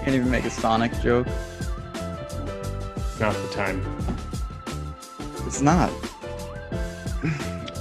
Can't even make a Sonic joke. Not the time. It's not.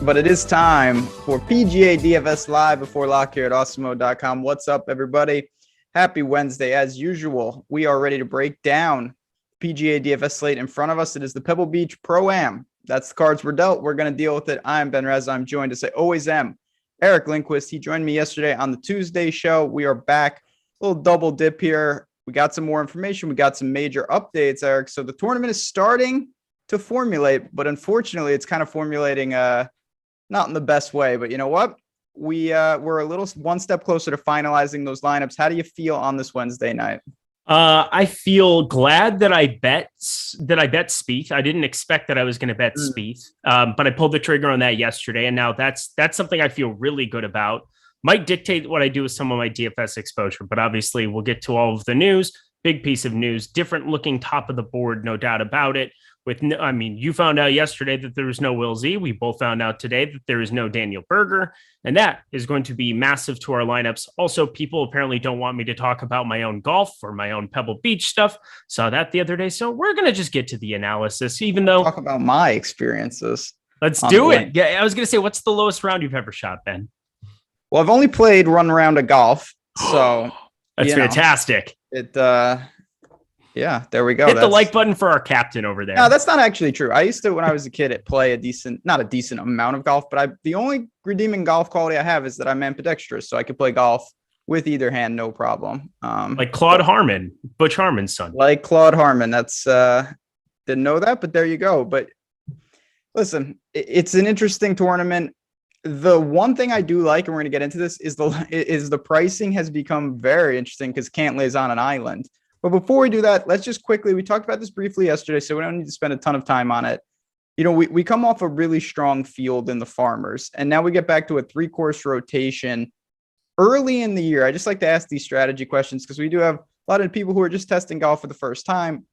But it is time for PGA DFS Live before lock here at Awesemo.com. What's up, everybody? Happy Wednesday. As usual, we are ready to break down PGA DFS slate in front of us. It is the Pebble Beach Pro-Am. That's the cards we're dealt. We're going to deal with it. I'm Ben Rasa. I'm joined, as I always am, Eric Lindquist. He joined me yesterday on the Tuesday show. We are back. A little double dip here. We got some more information. We got some major updates, Eric. So the tournament is starting to formulate, but unfortunately, it's kind of formulating not in the best way. But you know what? We're a little one step closer to finalizing those lineups. How do you feel on this Wednesday night? I feel glad that I bet Spieth. I didn't expect that I was going to bet Spieth, but I pulled the trigger on that yesterday, and now that's something I feel really good about. Might dictate what I do with some of my DFS exposure, but obviously we'll get to all of the news. Big piece of news, different looking top of the board, no doubt about it. You found out yesterday that there was no Will Z. We both found out today that there is no Daniel Berger, and that is going to be massive to our lineups. Also, people apparently don't want me to talk about my own golf or my own Pebble Beach stuff. Saw that the other day, so we're going to just get to the analysis, even though... Talk about my experiences. Let's do it. Yeah, I was going to say, what's the lowest round you've ever shot, Ben? Well, I've only played one round of golf, so... That's fantastic. Yeah, there we go. Hit the like button for our captain over there. No, that's not actually true. I used to, when I was a kid, play not a decent amount of golf, but the only redeeming golf quality I have is that I'm ambidextrous, so I could play golf with either hand, no problem. Like Claude Harmon, Butch Harmon's son. Like Claude Harmon. That's didn't know that, but there you go. But listen, it's an interesting tournament. The one thing I do like, and we're going to get into this, is the pricing has become very interesting because Cantlay's on an island. But before we do that, let's just quickly, we talked about this briefly yesterday, so we don't need to spend a ton of time on it. You know, we come off a really strong field in the Farmers, and now we get back to a 3-course rotation early in the year. I just like to ask these strategy questions because we do have a lot of people who are just testing golf for the first time.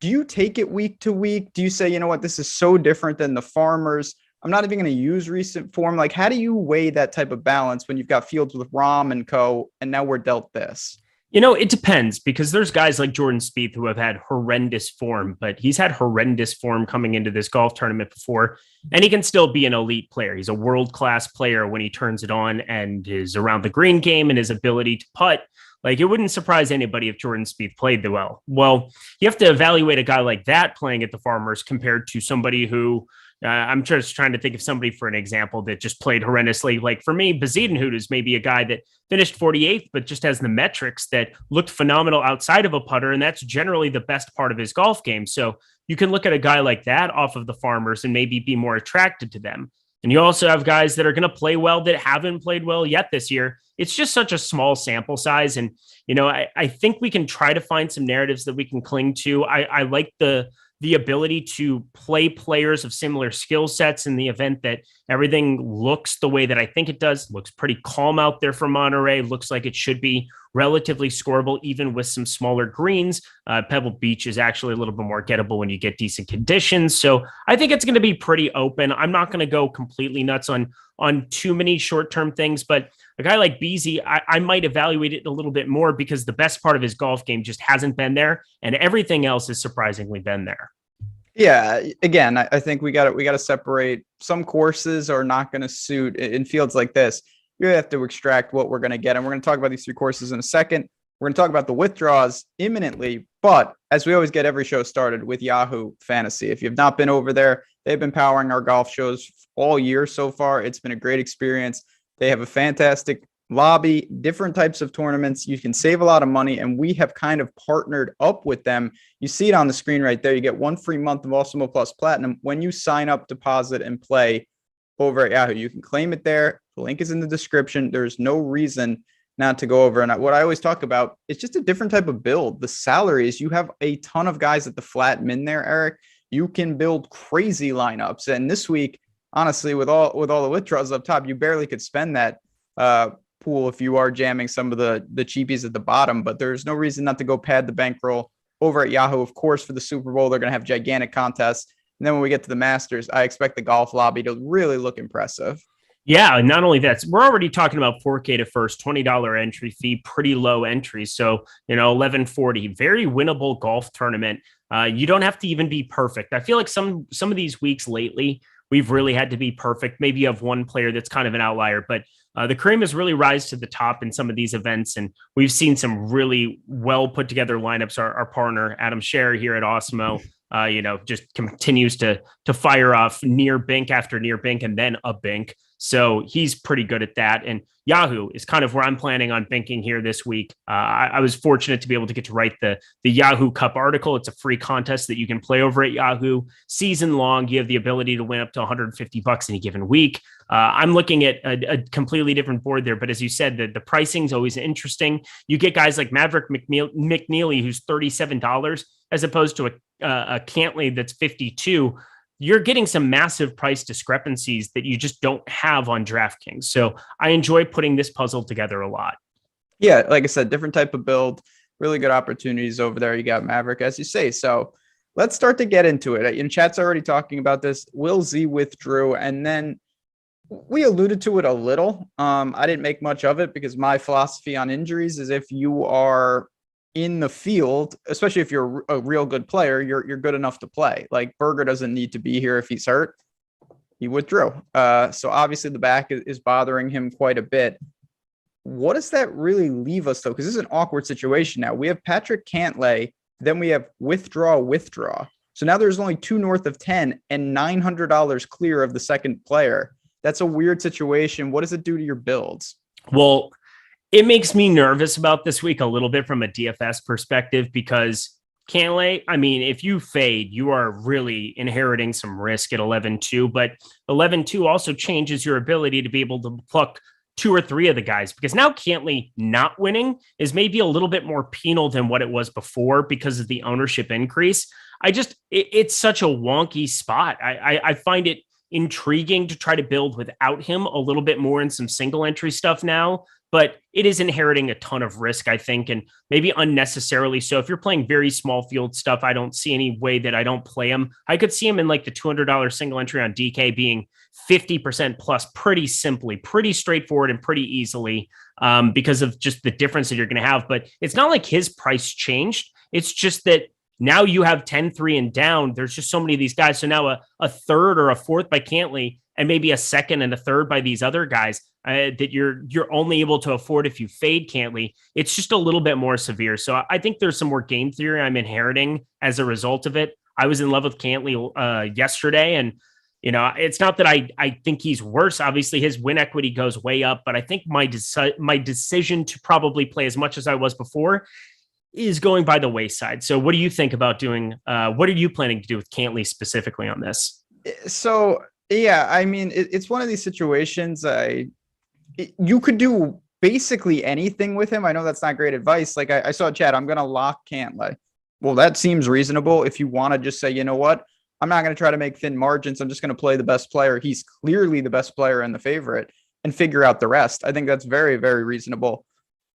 Do you take it week to week? Do you say, you know what, this is so different than the Farmers? I'm not even going to use recent form. Like, how do you weigh that type of balance when you've got fields with Rahm and co, and now we're dealt this? You know, it depends because there's guys like Jordan Spieth who have had horrendous form, but he's had horrendous form coming into this golf tournament before, and he can still be an elite player. He's a world-class player when he turns it on and is around the green game and his ability to putt. Like, it wouldn't surprise anybody if Jordan Spieth played well. Well, you have to evaluate a guy like that playing at the Farmers compared to somebody who I'm just trying to think of somebody for an example that just played horrendously. Like for me, Bezidenhout is maybe a guy that finished 48th, but just has the metrics that looked phenomenal outside of a putter. And that's generally the best part of his golf game. So you can look at a guy like that off of the Farmers and maybe be more attracted to them. And you also have guys that are going to play well that haven't played well yet this year. It's just such a small sample size. And, you know, I think we can try to find some narratives that we can cling to. I like the ability to play players of similar skill sets in the event that everything looks the way that I think it does. Looks pretty calm out there for Monterey. Looks like it should be relatively scoreable, even with some smaller greens. Pebble Beach is actually a little bit more gettable when you get decent conditions. So I think it's going to be pretty open. I'm not going to go completely nuts on too many short-term things, but a guy like Beasley, I might evaluate it a little bit more because the best part of his golf game just hasn't been there, and everything else has surprisingly been there. Yeah, again, I think we got to separate. Some courses are not going to suit in fields like this. You have to extract what we're going to get, and we're going to talk about these 3 courses in a second. We're going to talk about the withdrawals imminently, but as we always get every show started with Yahoo Fantasy. If you've not been over there, they've been powering our golf shows all year so far. It's been a great experience. They have a fantastic lobby, different types of tournaments. You can save a lot of money, and we have kind of partnered up with them. You see it on the screen right there. You get 1 free month of Awesemo Plus Platinum when you sign up, deposit, and play over at Yahoo. You can claim it there. The link is in the description. There's no reason not to go over. And what I always talk about, it's just a different type of build. The salaries, you have a ton of guys at the flat min there, Eric. You can build crazy lineups. And this week, honestly, with all the withdrawals up top, you barely could spend that pool if you are jamming some of the cheapies at the bottom. But there's no reason not to go pad the bankroll over at Yahoo. Of course, for the Super Bowl, they're going to have gigantic contests. And then when we get to the Masters, I expect the golf lobby to really look impressive. Yeah, not only that, we're already talking about 4K to first, $20 entry fee, pretty low entry. So, 1140, very winnable golf tournament. You don't have to even be perfect. I feel like some of these weeks lately, we've really had to be perfect. Maybe you have one player that's kind of an outlier, but the cream has really rise to the top in some of these events. And we've seen some really well put together lineups. Our partner, Adam Scher here at Awesemo, just continues to fire off near bink after near bink and then a bink. So he's pretty good at that. And Yahoo is kind of where I'm planning on binking here this week. I was fortunate to be able to get to write the Yahoo Cup article. It's a free contest that you can play over at Yahoo. Season long, you have the ability to win up to $150 in a given week. I'm looking at a completely different board there. But as you said, the pricing is always interesting. You get guys like Maverick McNealy, who's $37, as opposed to a Cantlay that's $52. You're getting some massive price discrepancies that you just don't have on DraftKings. So I enjoy putting this puzzle together a lot. Yeah, like I said, different type of build, really good opportunities over there. You got Maverick, as you say. So let's start to get into it. In chat's already talking about this. Will Z withdrew, and then we alluded to it a little. I didn't make much of it because my philosophy on injuries is if you are in the field, especially if you're a real good player, you're good enough to play. Like Berger doesn't need to be here if he's hurt. He withdrew. So obviously the back is bothering him quite a bit. What does that really leave us though? Because this is an awkward situation now. We have Patrick Cantlay, then we have withdraw. So now there's only two north of 10 and $900 clear of the second player. That's a weird situation. What does it do to your builds? Well, it makes me nervous about this week a little bit from a DFS perspective because Cantlay, I mean, if you fade, you are really inheriting some risk at 11-2, but 11-2 also changes your ability to be able to pluck two or three of the guys because now Cantlay not winning is maybe a little bit more penal than what it was before because of the ownership increase. It's such a wonky spot. I find it intriguing to try to build without him a little bit more in some single entry stuff now, but it is inheriting a ton of risk, I think, and maybe unnecessarily. So if you're playing very small field stuff, I don't see any way that I don't play him. I could see him in like the $200 single entry on DK being 50% plus pretty simply, pretty straightforward and pretty easily because of just the difference that you're going to have. But it's not like his price changed. It's just that now you have 10-3 and down. There's just so many of these guys. So now a third or a fourth by Cantlay and maybe a second and a third by these other guys that you're only able to afford if you fade Cantlay. It's just a little bit more severe. So I think there's some more game theory I'm inheriting as a result of it. I was in love with Cantlay yesterday, and it's not that I think he's worse. Obviously, his win equity goes way up, but I think my decision to probably play as much as I was before is going by the wayside. So what do you think about doing? What are you planning to do with Cantlay specifically on this? So, yeah, I mean, it's one of these situations. You could do basically anything with him. I know that's not great advice. Like I saw Chad, I'm going to lock Cantlay. Well, that seems reasonable. If you want to just say, you know what, I'm not going to try to make thin margins. I'm just going to play the best player. He's clearly the best player and the favorite and figure out the rest. I think that's very, very reasonable.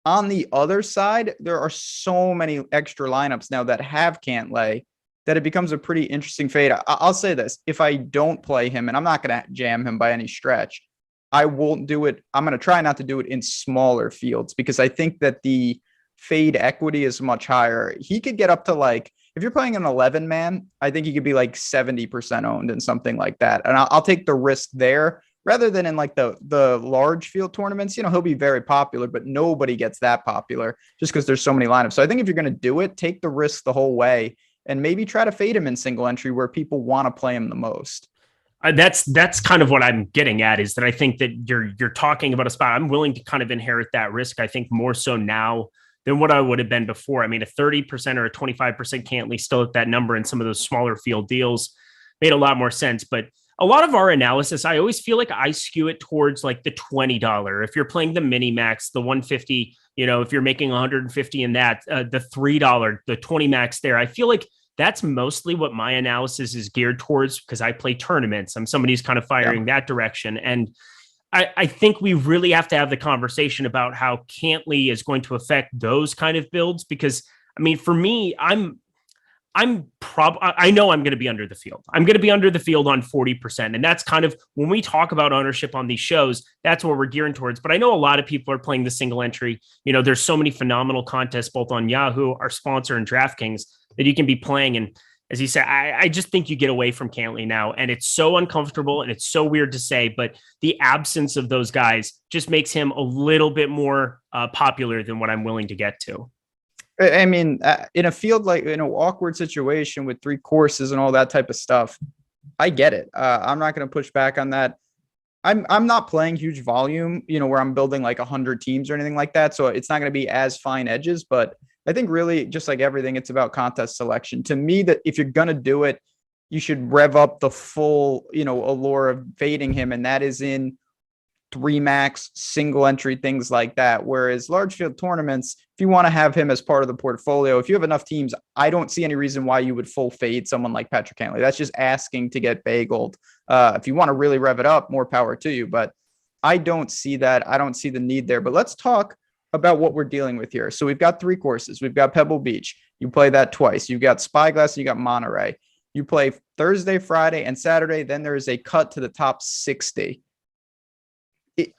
On the other side, there are so many extra lineups now that have Cantlay that it becomes a pretty interesting fade. I'll say this. If I don't play him, and I'm not going to jam him by any stretch, I won't do it. I'm going to try not to do it in smaller fields because I think that the fade equity is much higher. He could get up to like, if you're playing an 11 man, I think he could be like 70% owned and something like that. And I'll take the risk there rather than in like the large field tournaments. He'll be very popular, but nobody gets that popular just because there's so many lineups. So I think if you're going to do it, take the risk the whole way and maybe try to fade him in single entry where people want to play him the most. That's kind of what I'm getting at, is that I think that you're talking about a spot. I'm willing to kind of inherit that risk. I think more so now than what I would have been before. I mean, a 30% or a 25% Cantlay still at that number in some of those smaller field deals made a lot more sense. But a lot of our analysis, I always feel like I skew it towards like the $20. If you're playing the mini max, the 150, if you're making 150 in that, the $3, the 20 max there, I feel like that's mostly what my analysis is geared towards because I play tournaments. I'm somebody who's kind of firing that direction. And I think we really have to have the conversation about how Cantlay is going to affect those kind of builds because, I mean, for me, I know I'm going to be under the field. I'm going to be under the field on 40%. And that's kind of when we talk about ownership on these shows, that's what we're gearing towards. But I know a lot of people are playing the single entry. There's so many phenomenal contests, both on Yahoo, our sponsor, and DraftKings, that you can be playing. And as you said, I just think you get away from Cantley now. And it's so uncomfortable and it's so weird to say, but the absence of those guys just makes him a little bit more popular than what I'm willing to get to. I mean, in a field like in an awkward situation with 3 courses and all that type of stuff, I get it. I'm not going to push back on that. I'm not playing huge volume, where I'm building like 100 teams or anything like that. So it's not going to be as fine edges, but I think really just like everything, it's about contest selection. To me, that if you're going to do it, you should rev up the full, allure of fading him. And that is in 3 max, single entry, things like that. Whereas large field tournaments, if you want to have him as part of the portfolio, if you have enough teams, I don't see any reason why you would full fade someone like Patrick Cantley. That's just asking to get bageled. If you want to really rev it up, more power to you. But I don't see that. I don't see the need there. But let's talk about what we're dealing with here. So we've got 3 courses. We've got Pebble Beach. You play that twice. You've got Spyglass. You got Monterey. You play Thursday, Friday, and Saturday. Then there is a cut to the top 60.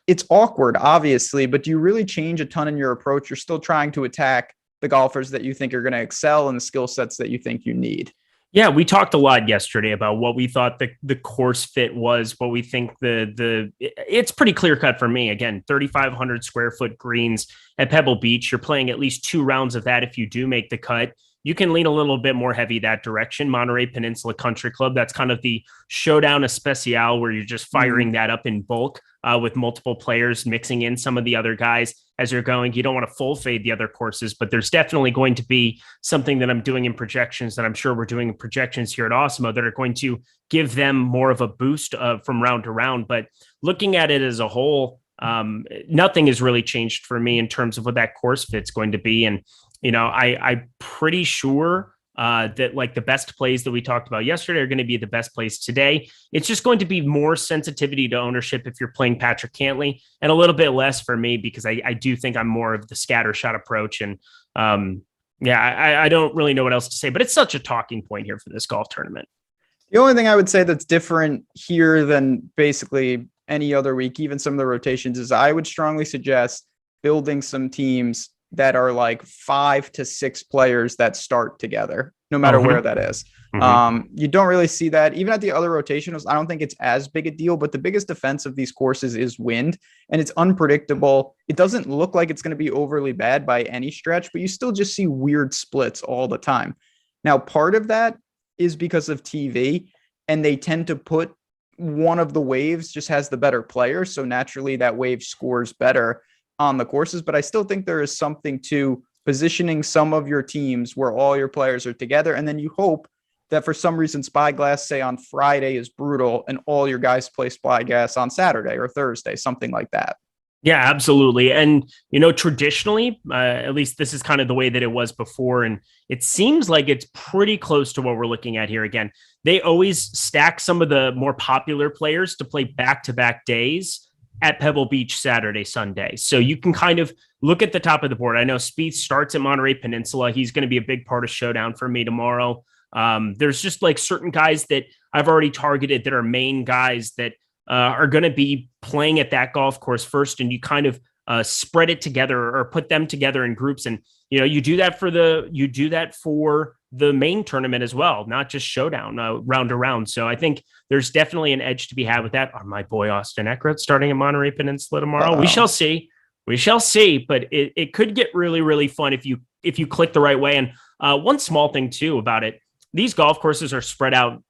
It's awkward, obviously, but do you really change a ton in your approach? You're still trying to attack the golfers that you think are going to excel and the skill sets that you think you need. Yeah, we talked a lot yesterday about what we thought the course fit was, what we think it's pretty clear cut for me. Again, 3,500 square foot greens at Pebble Beach. You're playing at least 2 rounds of that if you do make the cut. You can lean a little bit more heavy that direction. Monterey Peninsula Country Club, that's kind of the showdown especial where you're just firing that up in bulk with multiple players, mixing in some of the other guys as you're going. You don't want to full fade the other courses, but there's definitely going to be something that I'm doing in projections that I'm sure we're doing in projections here at Awesemo that are going to give them more of a boost from round to round. But looking at it as a whole, nothing has really changed for me in terms of what that course fit's going to be. And I'm pretty sure that like the best plays that we talked about yesterday are going to be the best plays today. It's just going to be more sensitivity to ownership if you're playing Patrick Cantley, and a little bit less for me because I do think I'm more of the scatter shot approach. And I don't really know what else to say, but it's such a talking point here for this golf tournament. The only thing I would say that's different here than basically any other week, even some of the rotations, is I would strongly suggest building some teams that are like 5 to 6 players that start together, no matter where that is. You don't really see that even at the other rotationals. I don't think it's as big a deal, but the biggest defense of these courses is wind, and it's unpredictable. It doesn't look like it's going to be overly bad by any stretch, but you still just see weird splits all the time. Now, part of that is because of TV, and they tend to put one of the waves just has the better player. So naturally that wave scores better on the courses, but I still think there is something to positioning some of your teams where all your players are together. And then you hope that for some reason Spyglass, say on Friday, is brutal and all your guys play Spyglass on Saturday or Thursday, something like that. Yeah, absolutely. And, traditionally, at least this is kind of the way that it was before. And it seems like it's pretty close to what we're looking at here. Again, they always stack some of the more popular players to play back-to-back days at Pebble Beach Saturday, Sunday. So you can kind of look at the top of the board. I know Spieth starts at Monterey Peninsula. He's going to be a big part of Showdown for me tomorrow. There's just like certain guys that I've already targeted that are main guys that are going to be playing at that golf course first. And you kind of spread it together or put them together in groups. And, you do that for the main tournament as well, not just Showdown round to round. So I think there's definitely an edge to be had with that. My boy, Austin Eckert, starting at Monterey Peninsula tomorrow. We shall see. But it could get really, really fun if you click the right way. And one small thing too about it, these golf courses are spread out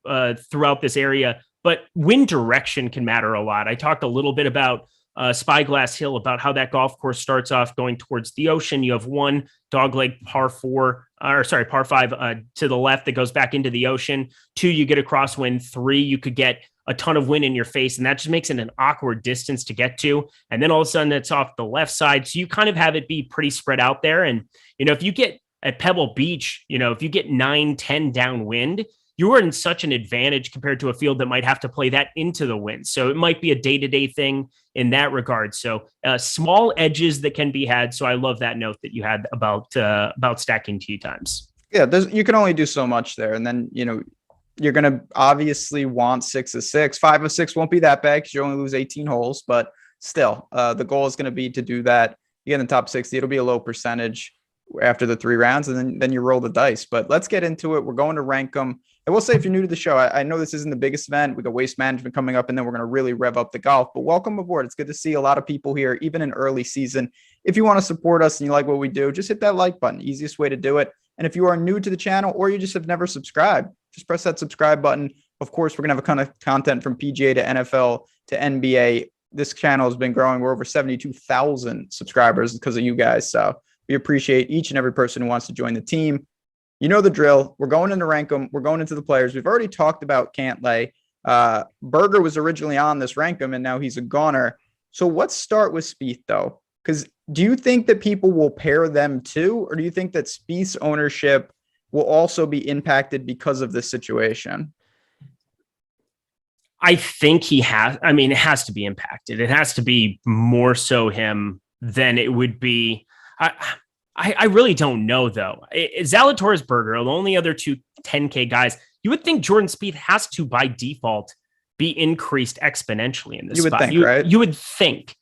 throughout this area, but wind direction can matter a lot. I talked a little bit about Spyglass Hill, about how that golf course starts off going towards the ocean. You have one dogleg par 5 to the left that goes back into the ocean. 2, you get a crosswind. 3, you could get a ton of wind in your face, and that just makes it an awkward distance to get to. And then all of a sudden it's off the left side. So you kind of have it be pretty spread out there. And, if you get at Pebble Beach, if you get 9-10 downwind, you are in such an advantage compared to a field that might have to play that into the wind. So it might be a day-to-day thing in that regard. So small edges that can be had. So I love that note that you had about stacking tee times. Yeah, you can only do so much there. And then, you're going to obviously want 6 of 6. 5 of 6 won't be that bad because you only lose 18 holes. But still, the goal is going to be to do that. You get in the top 60. It'll be a low percentage after the 3 rounds, and then you roll the dice. But let's get into it. We're going to rank them. I will say, if you're new to the show, I know this isn't the biggest event. We got waste management coming up, and then we're going to really rev up the golf. But welcome aboard. It's good to see a lot of people here, even in early season. If you want to support us and you like what we do, just hit that like button. Easiest way to do it. And if you are new to the channel or you just have never subscribed, just press that subscribe button. Of course, we're going to have a ton of content from PGA to NFL to NBA. This channel has been growing. We're over 72,000 subscribers because of you guys. So we appreciate each and every person who wants to join the team. You know the drill. We're going into rank them. We're going into the players. We've already talked about Cantlay. Berger was originally on this rank him, and now he's a goner. So let's start with Spieth, though. Because do you think that people will pair them too? Or do you think that Spieth's ownership will also be impacted because of this situation? I think it has to be impacted. It has to be more so him than it would be. I really don't know, though. Zalatoris, Berger, the only other two 10K guys, you would think Jordan Spieth has to, by default, be increased exponentially in this spot. Think, right? You would think.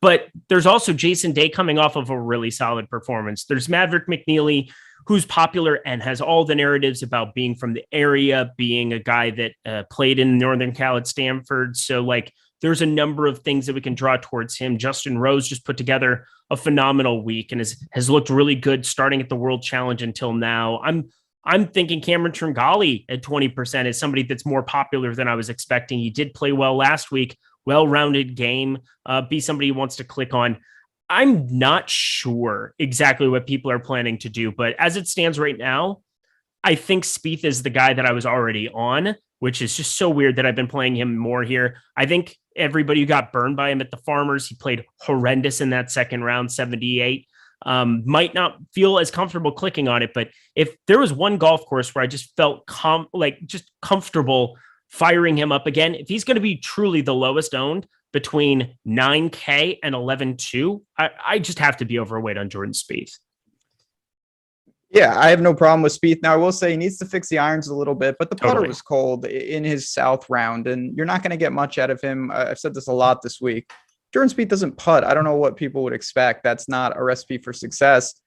But there's also Jason Day coming off of a really solid performance. There's Maverick McNealy, who's popular and has all the narratives about being from the area, being a guy that played in Northern Cal at Stanford. So, there's a number of things that we can draw towards him. Justin Rose just put together a phenomenal week and has looked really good starting at the World Challenge until now. I'm thinking Cameron Tringali at 20% is somebody that's more popular than I was expecting. He did play well last week, well-rounded game, be somebody who wants to click on. I'm not sure exactly what people are planning to do, but as it stands right now, I think Spieth is the guy that I was already on, which is just so weird that I've been playing him more here. I think everybody who got burned by him at the Farmers, he played horrendous in that second round, 78, might not feel as comfortable clicking on it. But if there was one golf course where I just felt just comfortable firing him up again, if he's going to be truly the lowest owned between 9K and 11.2, I just have to be overweight on Jordan Spieth. Yeah, I have no problem with Spieth. Now, I will say he needs to fix the irons a little bit, but the putter was cold in his south round, and you're not going to get much out of him. I've said this a lot this week. Jordan Spieth doesn't putt. I don't know what people would expect. That's not a recipe for success.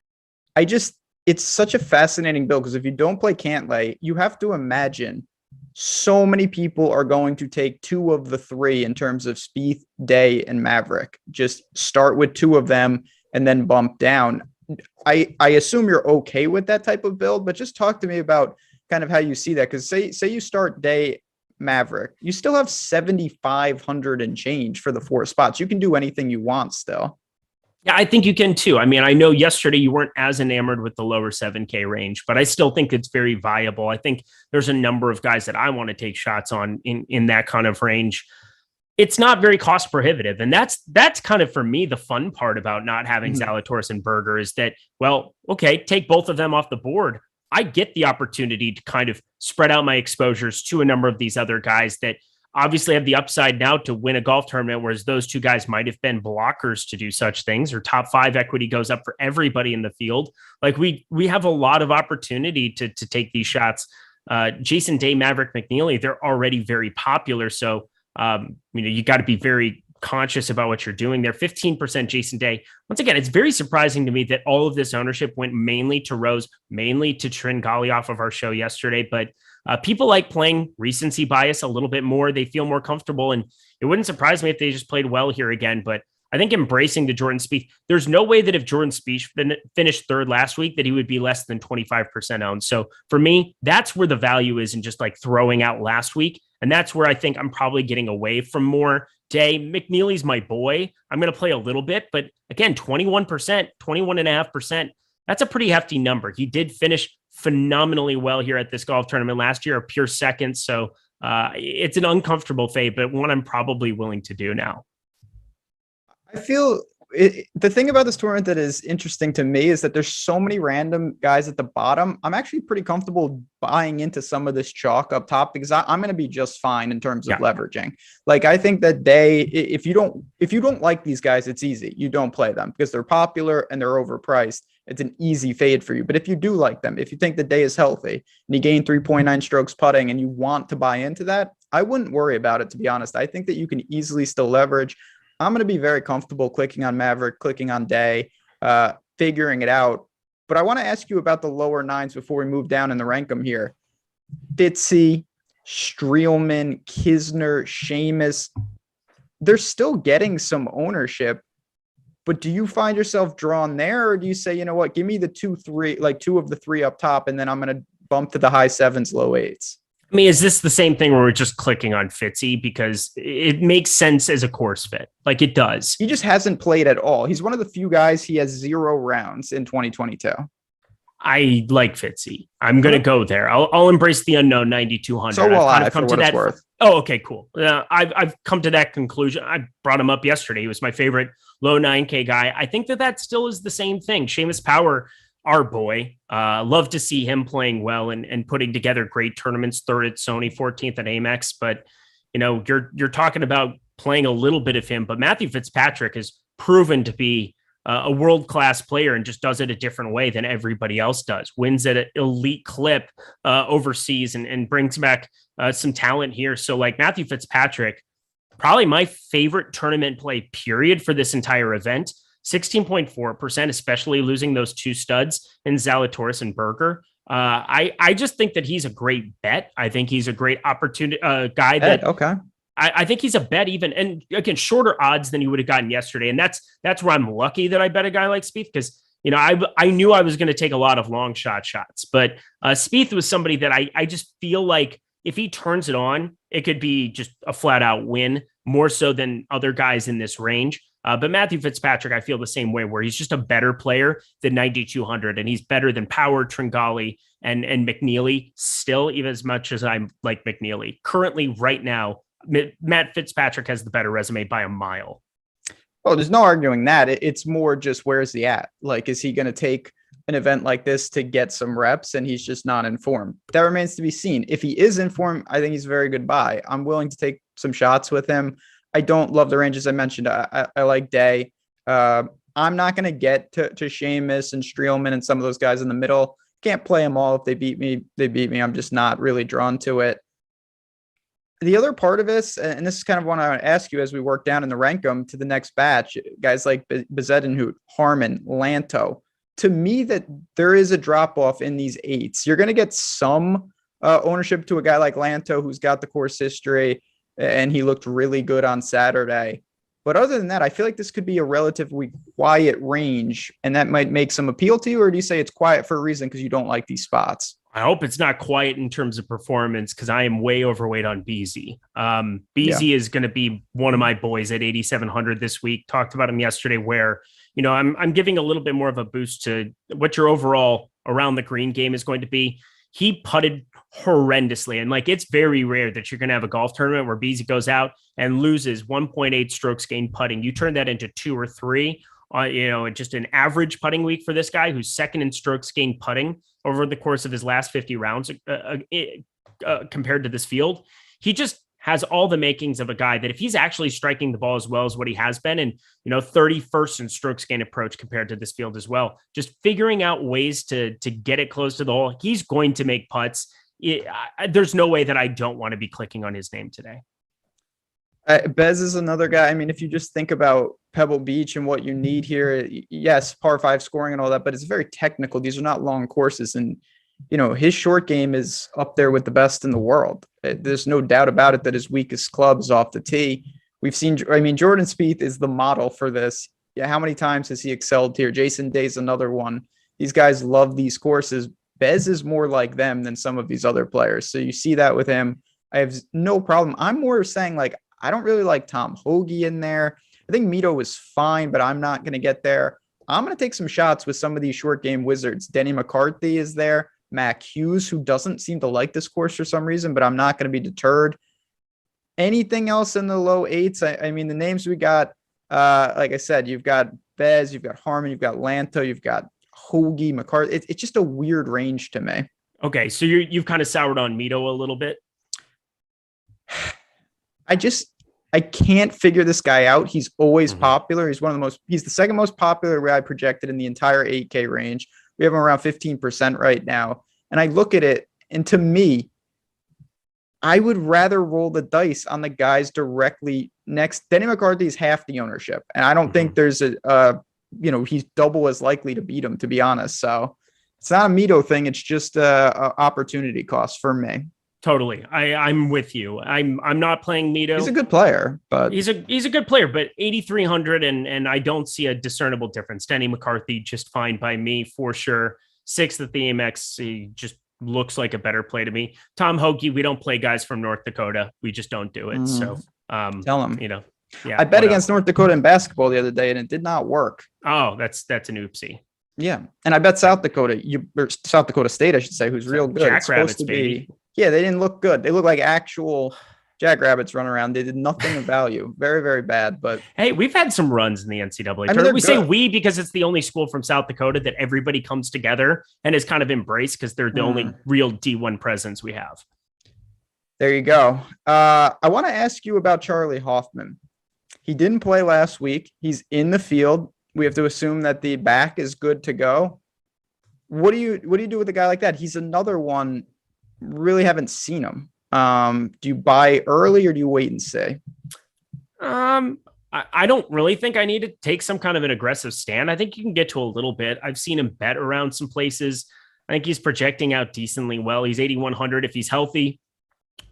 It's such a fascinating build because if you don't play Cantlay, you have to imagine so many people are going to take 2 of the 3 in terms of Spieth, Day, and Maverick. Just start with 2 of them and then bump down. I assume you're okay with that type of build, but just talk to me about kind of how you see that. Because say you start Day, Maverick, you still have 7,500 and change for the 4 spots. You can do anything you want still. Yeah, I think you can too. I mean, I know yesterday you weren't as enamored with the lower 7K range, but I still think it's very viable. I think there's a number of guys that I want to take shots on in that kind of range. It's not very cost prohibitive. And that's kind of, for me, the fun part about not having Zalatoris and Berger is that, well, okay, take both of them off the board. I get the opportunity to kind of spread out my exposures to a number of these other guys that obviously have the upside now to win a golf tournament, whereas those 2 guys might have been blockers to do such things, or top 5 equity goes up for everybody in the field. We have a lot of opportunity to take these shots. Jason Day, Maverick McNealy, they're already very popular. So, you got to be very conscious about what you're doing there. 15% Jason Day. Once again, it's very surprising to me that all of this ownership went mainly to Rose, mainly to Tringali off of our show yesterday. But people like playing recency bias a little bit more. They feel more comfortable. And it wouldn't surprise me if they just played well here again. But I think embracing the Jordan Spieth, there's no way that if Jordan Spieth finished 3rd last week, that he would be less than 25% owned. So for me, that's where the value is in just throwing out last week. And that's where I think I'm probably getting away from more Day. McNealy's my boy. I'm going to play a little bit, but again, 21%, 21.5%. That's a pretty hefty number. He did finish phenomenally well here at this golf tournament last year, a pure second. So it's an uncomfortable fade, but one I'm probably willing to do now. I feel the thing about this tournament that is interesting to me is that there's so many random guys at the bottom. I'm actually pretty comfortable buying into some of this chalk up top because I'm going to be just fine in terms of leveraging. Like, I think that if you don't like these guys, it's easy. You don't play them because they're popular and they're overpriced. It's an easy fade for you. But if you do like them, if you think the day is healthy and you gain 3.9 strokes putting and you want to buy into that, I wouldn't worry about it, to be honest. I think that you can easily still leverage. I'm going to be very comfortable clicking on Maverick, clicking on Day, figuring it out. But I want to ask you about the lower nines before we move down in the rankum here. Fitzy, Streelman, Kisner, Seamus, they're still getting some ownership. But do you find yourself drawn there, or do you say, you know what, give me the 2-3, like two of the three up top, and then I'm going to bump to the high sevens, low eights? I mean, is this the same thing where we're just clicking on Fitzy because it makes sense as a course fit? Like, it does. He just hasn't played at all. He's one of the few guys, he has 0 rounds in 2022. I like Fitzy. I'm going to go there. I'll embrace the unknown 9,200. So will I, for what it's worth. Oh, okay, cool. I've come to that conclusion. I brought him up yesterday. He was my favorite low 9K guy. I think that still is the same thing. Seamus Power, our boy, love to see him playing well and putting together great tournaments. 3rd at Sony, 14th at Amex. But, you know, you're talking about playing a little bit of him. But Matthew Fitzpatrick has proven to be a world-class player and just does it a different way than everybody else does. Wins at an elite clip overseas and brings back some talent here. So, like, Matthew Fitzpatrick, probably my favorite tournament play period for this entire event. 16.4%, especially losing those 2 studs in Zalatoris and Berger. I just think that he's a great bet. I think he's a great opportunity guy that. Okay. I think he's a bet even, and again, shorter odds than you would have gotten yesterday. And that's where I'm lucky that I bet a guy like Spieth, because, you know, I knew I was going to take a lot of long shots, but Spieth was somebody that I just feel like if he turns it on, it could be just a flat out win, more so than other guys in this range. But Matthew Fitzpatrick, I feel the same way, where he's just a better player than 9,200, and he's better than Power, Tringali, and McNealy still, even as much as I'm like McNealy. Currently, right now, Matt Fitzpatrick has the better resume by a mile. Oh, there's no arguing that. It's more just, where's he at? Like, is he going to take an event like this to get some reps and he's just not informed? That remains to be seen. If he is informed, I think he's a very good buy. I'm willing to take some shots with him. I don't love the ranges I mentioned. I like Day. I'm not going to get to Seamus and Streelman and some of those guys in the middle. Can't play them all. If they beat me, they beat me. I'm just not really drawn to it. The other part of this, and this is kind of what I want to ask you as we work down in the rankum to the next batch, guys like Bezedenhout, Harmon, Lanto, to me, that there is a drop off in these 8s. You're going to get some ownership to a guy like Lanto, who's got the course history, and he looked really good on Saturday. But other than that, I feel like this could be a relatively quiet range, and that might make some appeal to you. Or do you say it's quiet for a reason because you don't like these spots? I hope it's not quiet in terms of performance, because I am way overweight on BZ. BZ is going to be one of my boys at 8,700 this week. Talked about him yesterday, where, you know, I'm giving a little bit more of a boost to what your overall around the green game is going to be. He putted horrendously, and like, it's very rare that you're going to have a golf tournament where BZ goes out and loses 1.8 strokes gained putting. You turn that into 2 or 3. You know, just an average putting week for this guy, who's second in strokes gained putting over the course of his last 50 rounds compared to this field. He just has all the makings of a guy that, if he's actually striking the ball as well as what he has been, and, you know, 31st in strokes gained approach compared to this field as well, just figuring out ways to get it close to the hole, he's going to make putts. There's no way that I don't want to be clicking on his name today. Bez is another guy. I mean, if you just think about Pebble Beach and what you need here, yes, par 5 scoring and all that, but it's very technical. These are not long courses. And, you know, his short game is up there with the best in the world. There's no doubt about it that his weakest club is off the tee. We've seen, I mean, Jordan Spieth is the model for this. Yeah. How many times has he excelled here? Jason Day's another one. These guys love these courses. Bez is more like them than some of these other players. So you see that with him. I have no problem. I'm more saying, like, I don't really like Tom Hoge in there. I think Mito was fine, but I'm not going to get there. I'm going to take some shots with some of these short game wizards. Denny McCarthy is there. Mac Hughes, who doesn't seem to like this course for some reason, but I'm not going to be deterred. Anything else in the low 8s? I mean, the names we got, Like I said, you've got Bez, you've got Harmon, you've got Lanto, you've got Hoagie, McCarthy. It's just a weird range to me. Okay, so you've kind of soured on Mito a little bit. I can't figure this guy out. He's always popular. He's he's the second most popular guy projected in the entire 8K range. We have him around 15% right now. And I look at it, and to me, I would rather roll the dice on the guys directly next. Denny McCarthy is half the ownership. And I don't think there's he's double as likely to beat him, to be honest. So it's not a Mito thing. It's just a opportunity cost for me. Totally. I'm with you. I'm not playing Mito. He's a good player, but he's a good player, but 8,300 and I don't see a discernible difference. Denny McCarthy just fine by me for sure. 6th at the Amex, he just looks like a better play to me. Tom Hoagie, we don't play guys from North Dakota. We just don't do it. So tell him, yeah. I bet against North Dakota in basketball the other day and it did not work. Oh, that's an oopsie. Yeah. And I bet South Dakota State, I should say, who's real good. Jackrabbits, baby. Yeah, they didn't look good. They look like actual jackrabbits running around. They did nothing of value. Very, very bad. But hey, we've had some runs in the NCAA tournament. We say we because it's the only school from South Dakota that everybody comes together and is kind of embraced because they're the only real D1 presence we have. There you go. I want to ask you about Charlie Hoffman. He didn't play last week. He's in the field. We have to assume that the back is good to go. What do you do with a guy like that? He's another one. Really haven't seen him. Do you buy early or do you wait and see? I don't really think I need to take some kind of an aggressive stand. I think you can get to a little bit. I've seen him bet around some places. I think he's projecting out decently well. He's 8,100 if he's healthy.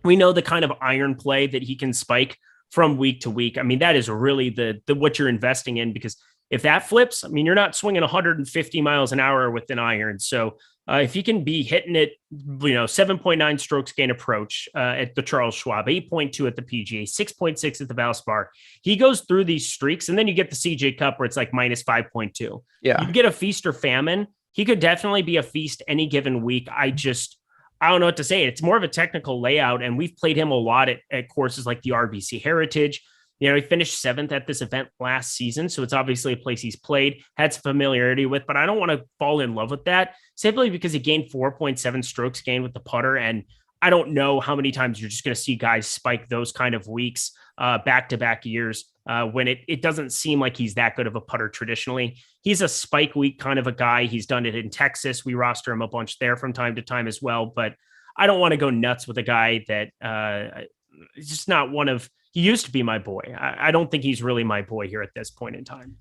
We know the kind of iron play that he can spike from week to week. I mean, that is really the what you're investing in, because if that flips, I mean, you're not swinging 150 miles an hour with an iron. So if you can be hitting it, 7.9 strokes gain approach at the Charles Schwab, 8.2 at the PGA, 6.6 at the Valspar, he goes through these streaks, and then you get the CJ Cup where it's like minus 5.2. Yeah, you get a feast or famine. He could definitely be a feast any given week. I don't know what to say. It's more of a technical layout, and we've played him a lot at courses like the RBC Heritage. He finished 7th at this event last season, so it's obviously a place he's played, had some familiarity with, but I don't want to fall in love with that simply because he gained 4.7 strokes gained with the putter, and I don't know how many times you're just going to see guys spike those kind of weeks back-to-back years when it doesn't seem like he's that good of a putter traditionally. He's a spike week kind of a guy. He's done it in Texas. We roster him a bunch there from time to time as well, but I don't want to go nuts with a guy that is just not one of... He used to be my boy. I don't think he's really my boy here at this point in time.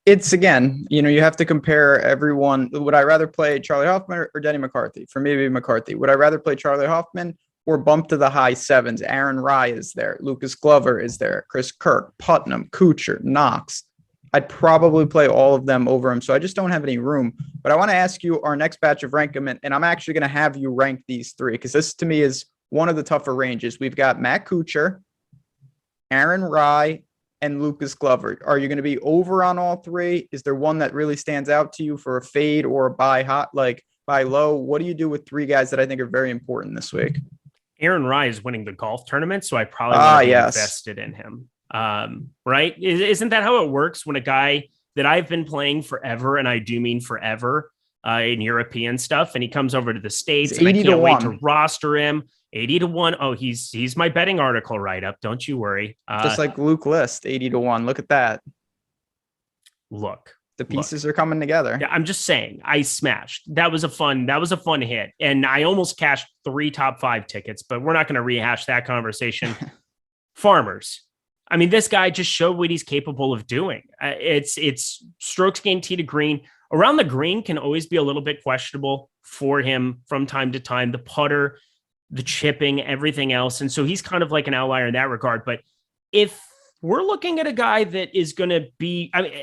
It's again, you have to compare everyone. Would I rather play Charlie Hoffman or Denny McCarthy? For me, it'd be McCarthy. Would I rather play Charlie Hoffman or bump to the high 7s? Aaron Rye is there. Lucas Glover is there. Chris Kirk, Putnam, Kuchar, Knox. I'd probably play all of them over him. So I just don't have any room. But I want to ask you our next batch of rank them, and I'm actually going to have you rank these 3 because this to me is one of the tougher ranges. We've got Matt Kuchar, Aaron Rye, and Lucas Glover. Are you going to be over on all 3? Is there one that really stands out to you for a fade or a buy low? What do you do with 3 guys that I think are very important this week? Aaron Rye is winning the golf tournament, so I probably want to be invested in him. Right? Isn't that how it works when a guy that I've been playing forever, and I do mean forever, in European stuff, and he comes over to the States, and I can't wait to roster him. 80-1. Oh, he's my betting article write-up. Don't you worry. Just like Luke List, 80-1. Look at that. The pieces are coming together. Yeah, I'm just saying, I smashed. That was a fun hit. And I almost cashed 3 top 5 tickets, but we're not going to rehash that conversation. Farmers. I mean, this guy just showed what he's capable of doing. It's strokes gained tee to green. Around the green can always be a little bit questionable for him from time to time. The putter, the chipping, everything else. And so he's kind of like an outlier in that regard. But if we're looking at a guy that is going to be, I mean,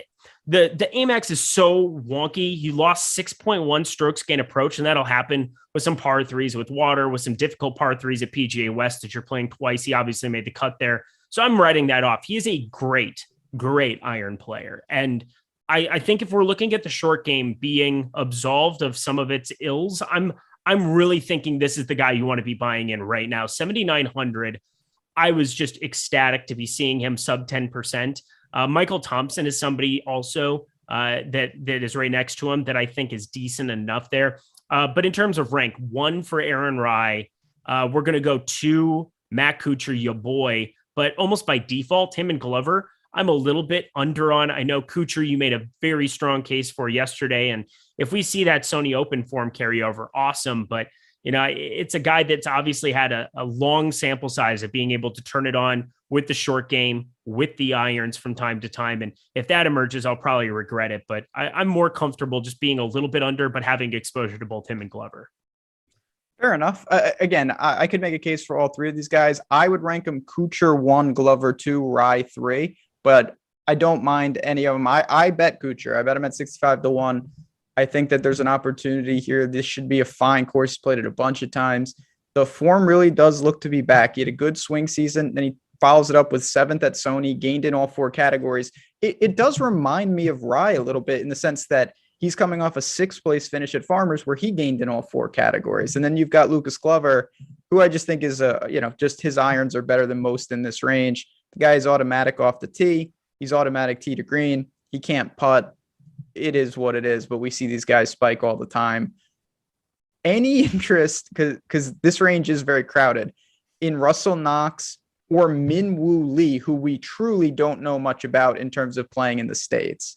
the Amex is so wonky. You lost 6.1 strokes gain approach, and that'll happen with some par 3s with water, with some difficult par 3s at PGA West that you're playing twice. He obviously made the cut there. So I'm writing that off. He is a great iron player. And I think if we're looking at the short game being absolved of some of its ills, I'm really thinking this is the guy you want to be buying in right now. 7,900. I was just ecstatic to be seeing him sub 10%. Michael Thompson is somebody also that is right next to him that I think is decent enough there. But in terms of rank, 1 for Aaron Rai, we're going to go 2 Matt Kuchar, your boy, but almost by default, him and Glover, I'm a little bit under on. I know Kuchar, you made a very strong case for yesterday. And if we see that Sony Open form carry over, awesome. But, it's a guy that's obviously had a long sample size of being able to turn it on with the short game, with the irons from time to time. And if that emerges, I'll probably regret it. But I'm more comfortable just being a little bit under, but having exposure to both him and Glover. Fair enough. Again, I could make a case for all 3 of these guys. I would rank them Kuchar 1, Glover 2, Rai 3, but I don't mind any of them. I bet Kuchar. I bet him at 65-1. I think that there's an opportunity here. This should be a fine course. He's played it a bunch of times. The form really does look to be back. He had a good swing season, then he follows it up with 7th at Sony, gained in all 4 categories. It does remind me of Rai a little bit in the sense that he's coming off a 6th place finish at Farmers where he gained in all 4 categories. And then you've got Lucas Glover, who I just think is, just his irons are better than most in this range. The guy is automatic off the tee. He's automatic tee to green. He can't putt. It is what it is, but we see these guys spike all the time. Any interest, because this range is very crowded, in Russell Knox or Min Woo Lee, who we truly don't know much about in terms of playing in the States?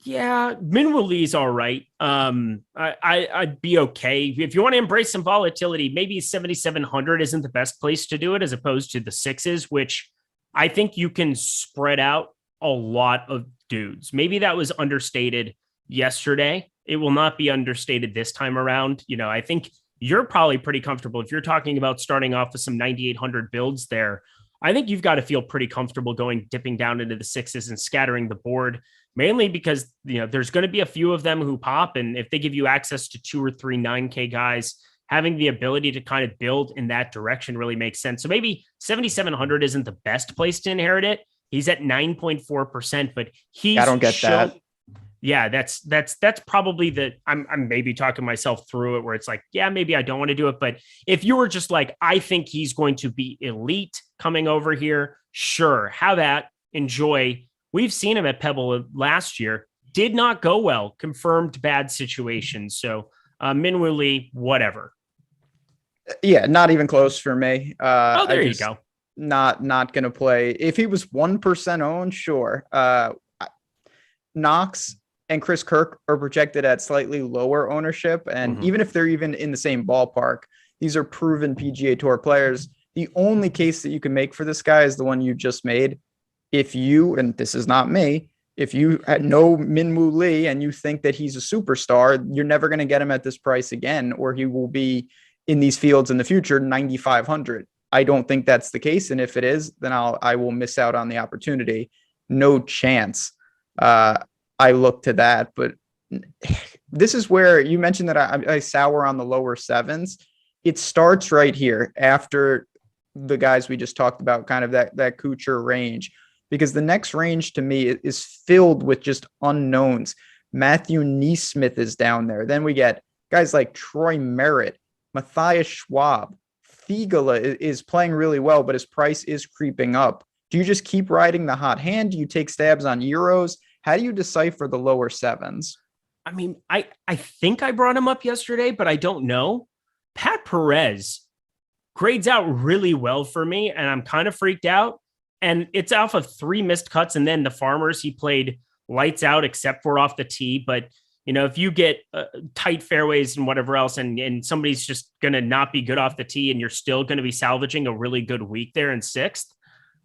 Yeah, Min Woo Lee's all right. I'd be okay. If you want to embrace some volatility, maybe 7,700 isn't the best place to do it as opposed to the 6s, which I think you can spread out a lot of dudes. Maybe that was understated yesterday. It will not be understated this time around. I think you're probably pretty comfortable if you're talking about starting off with some 9,800 builds there. I think you've got to feel pretty comfortable dipping down into the 6s and scattering the board, mainly because, there's going to be a few of them who pop. And if they give you access to 2 or 3 9K guys, having the ability to kind of build in that direction really makes sense. So maybe 7,700 isn't the best place to inherit it. He's at 9.4%, but I don't get that. Yeah, that's probably I'm maybe talking myself through it where it's like, yeah, maybe I don't want to do it. But if you were just like, I think he's going to be elite coming over here, sure, have that, enjoy. We've seen him at Pebble last year, did not go well, confirmed bad situations. So Min Woo Lee, whatever. Yeah, not even close for me. There you go. Not going to play. If he was 1% owned, sure. Knox and Chris Kirk are projected at slightly lower ownership. And even if they're even in the same ballpark, these are proven PGA Tour players. The only case that you can make for this guy is the one you just made. If you, and this is not me, if you know Min Woo Lee and you think that he's a superstar, you're never going to get him at this price again, or he will be in these fields in the future, 9,500. I don't think that's the case. And if it is, then I will miss out on the opportunity. No chance. I look to that, but this is where you mentioned that I sour on the lower 7s. It starts right here after the guys we just talked about, kind of that Kuchar range, because the next range to me is filled with just unknowns. Matthew Neesmith is down there. Then we get guys like Troy Merritt, Matthias Schwab. Figala is playing really well, but his price is creeping up. Do you just keep riding the hot hand? Do you take stabs on Euros? How do you decipher the lower 7s? I mean, I think I brought him up yesterday, but I don't know. Pat Perez grades out really well for me, and I'm kind of freaked out. And it's off of 3 missed cuts, and then the Farmers, he played lights out except for off the tee. But, if you get tight fairways and whatever else, and somebody's just going to not be good off the tee and you're still going to be salvaging a really good week there in 6th,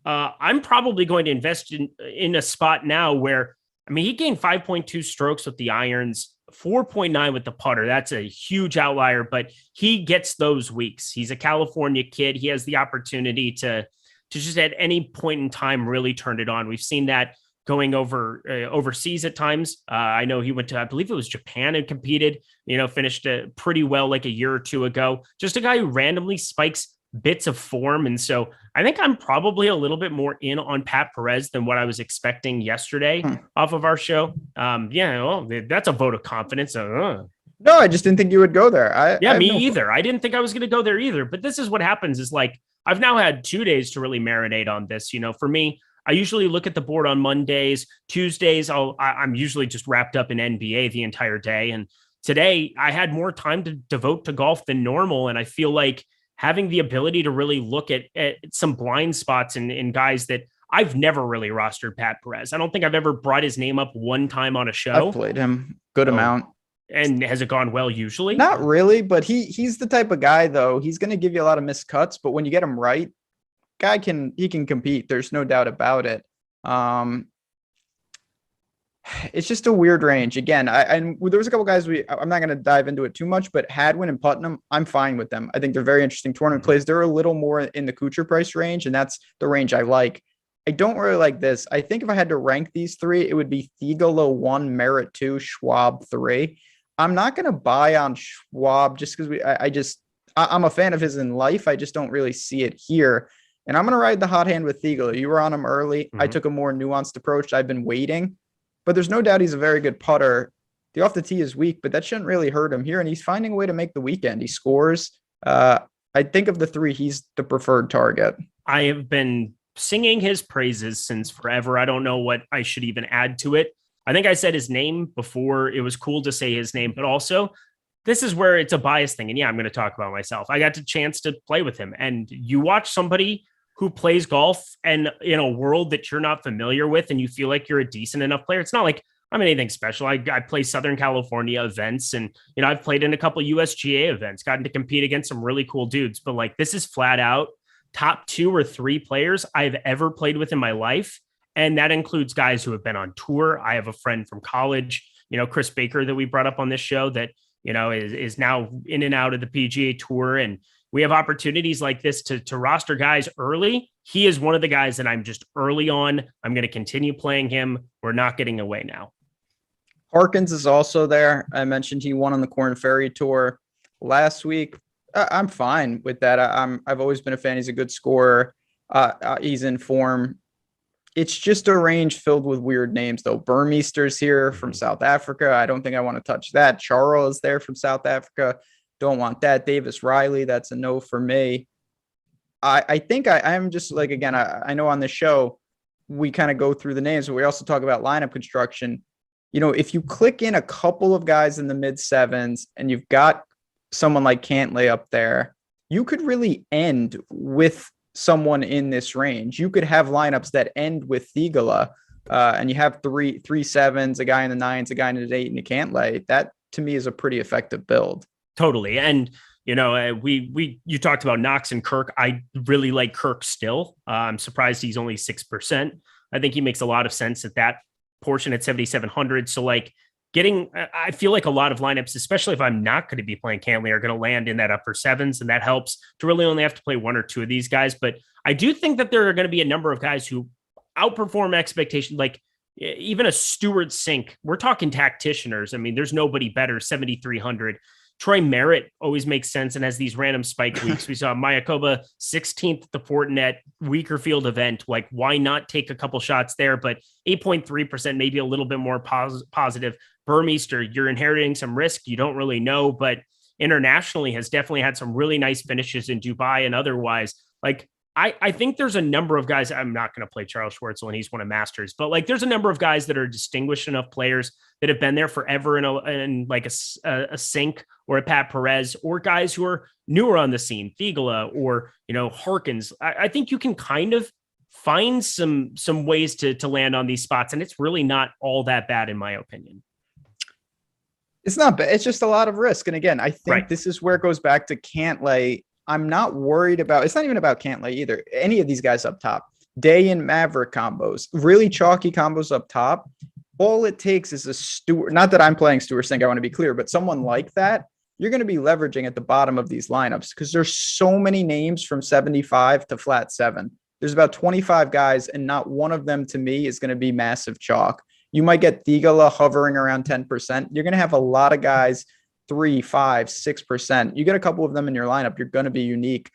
I'm probably going to invest in a spot now where, he gained 5.2 strokes with the irons, 4.9 with the putter. That's a huge outlier, but he gets those weeks. He's a California kid. He has the opportunity to just at any point in time really turn it on. We've seen that going overseas at times. I know he went to, I believe it was Japan and competed, finished pretty well like a year or 2 ago. Just a guy who randomly spikes bits of form. And so I think I'm probably a little bit more in on Pat Perez than what I was expecting yesterday off of our show. That's a vote of confidence. No, I just didn't think you would go there. Me either. I didn't think I was going to go there either. But this is what happens is like, I've now had 2 days to really marinate on this. For me, I usually look at the board on Mondays. Tuesdays, I'm usually just wrapped up in NBA the entire day. And today I had more time to devote to golf than normal. And I feel like having the ability to really look at some blind spots in guys that I've never really rostered Pat Perez. I don't think I've ever brought his name up one time on a show. I've played him good amount. And has it gone well usually? Not really, but he's the type of guy, though. He's going to give you a lot of missed cuts, but when you get him right, he can compete. There's no doubt about it. It's just a weird range. Again, there was a couple guys I'm not going to dive into it too much, but Hadwin and Putnam, I'm fine with them. I think they're very interesting tournament plays. They're a little more in the Kuchar price range, and that's the range I like. I don't really like this. I think if I had to rank these three, it would be Theegala 1, Merritt 2, Schwab 3. I'm not going to buy on Schwab just because I'm a fan of his in life. I just don't really see it here. And I'm going to ride the hot hand with Theegala. You were on him early. Mm-hmm. I took a more nuanced approach. I've been waiting, but there's no doubt he's a very good putter. The off the tee is weak, but that shouldn't really hurt him here. And he's finding a way to make the weekend. He scores. I think of the three, he's the preferred target. I have been singing his praises since forever. I don't know what I should even add to it. I think I said his name before. It was cool to say his name, but also this is where it's a bias thing. And yeah, I'm going to talk about myself. I got the chance to play with him, and you watch somebody who plays golf and in a world that you're not familiar with, and you feel like you're a decent enough player. It's not like I'm anything special. I play Southern California events, and, I've played in a couple USGA events, gotten to compete against some really cool dudes, but like, this is flat out top 2 or 3 players I've ever played with in my life. And that includes guys who have been on tour. I have a friend from college, Chris Baker, that we brought up on this show that, is now in and out of the PGA Tour. And we have opportunities like this to roster guys early. He is one of the guys that I'm just early on. I'm going to continue playing him. We're not getting away now. Harkins is also there. I mentioned he won on the Korn Ferry Tour last week. I'm fine with that. I've always been a fan. He's a good scorer. He's in form. It's just a range filled with weird names, though. Burmeister's here from South Africa. I don't think I want to touch that. Charles is there from South Africa. Don't want that. Davis Riley, that's a no for me. I think I'm just like, again, I know on the show, we kind of go through the names, but we also talk about lineup construction. If you click in a couple of guys in the mid 7s and you've got someone like Cantlay up there, you could really end with someone in this range. You could have lineups that end with Theegala, and you have three 7s, a guy in the 9s, a guy in the 8, and a Cantlay. That to me is a pretty effective build. Totally. And you talked about Knox and Kirk. I really like Kirk still. I'm surprised he's only 6%. I think he makes a lot of sense at that portion at 7,700. So like I feel like a lot of lineups, especially if I'm not going to be playing Cantlay, are going to land in that upper 7s. And that helps to really only have to play 1 or 2 of these guys. But I do think that there are going to be a number of guys who outperform expectations. Like even a Stuart Sink, we're talking tacticianers. I mean, there's nobody better. 7,300. Troy Merritt always makes sense and has these random spike weeks. We saw Mayakoba 16th at the Fortinet weaker field event. Like, why not take a couple shots there? But 8.3%, maybe a little bit more positive. Burmeister, you're inheriting some risk. You don't really know, but internationally has definitely had some really nice finishes in Dubai and otherwise. Like, I think there's a number of guys. I'm not going to play Charles Schwartzel and he's won a Masters, but like there's a number of guys that are distinguished enough players that have been there forever in like a Sink or a Pat Perez, or guys who are newer on the scene, Theegala or, Harkins. I think you can kind of find some ways to land on these spots, and it's really not all that bad in my opinion. It's not bad. It's just a lot of risk. And again, I think This is where it goes back to Cantlay. I'm not worried about, it's not even about Cantlay either. Any of these guys up top, Day and Maverick combos, really chalky combos up top. All it takes is a Stewart, not that I'm playing Stewart Sink, I want to be clear, but someone like that, you're going to be leveraging at the bottom of these lineups because there's so many names from 75 to flat 7. There's about 25 guys, and not one of them to me is going to be massive chalk. You might get Theegala hovering around 10%. You're going to have a lot of guys 3, 5, 6%. You get a couple of them in your lineup, you're going to be unique.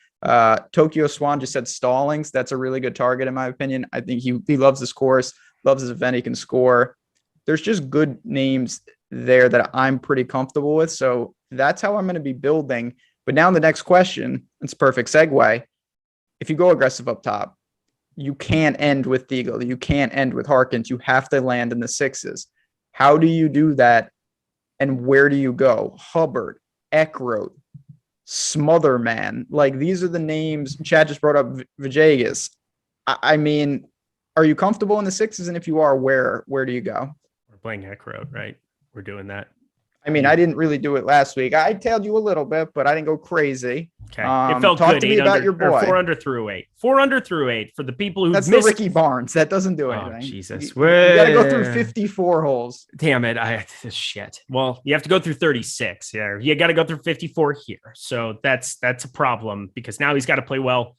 Tokyo Swan just said Stallings. That's a really good target, in my opinion. I think he loves this course, loves his event. He can score. There's just good names there that I'm pretty comfortable with. So that's how I'm going to be building. But now the next question, it's a perfect segue. If you go aggressive up top, you can't end with Thiel. You can't end with Harkins. You have to land in the sixes. How do you do that? And where do you go? Hubbard, Ekron, Smotherman. Like, these are the names. Chad just brought up Villegas. I mean, are you comfortable in the sixes? And if you are, where do you go? We're playing Ekron, right? We're doing that. I mean, I didn't really do it last week. I tailed you a little bit, but I didn't go crazy. Okay. It felt talk good. to me about your boy. 4 under through 8. 4 under through 8 for the people who That's missed. the Ricky Barnes. That doesn't do anything. Oh, Jesus. You got to go through 54 holes. Damn it. Shit. Well, you have to go through 36. Yeah. You got to go through 54 here. So that's a problem because now he's got to play well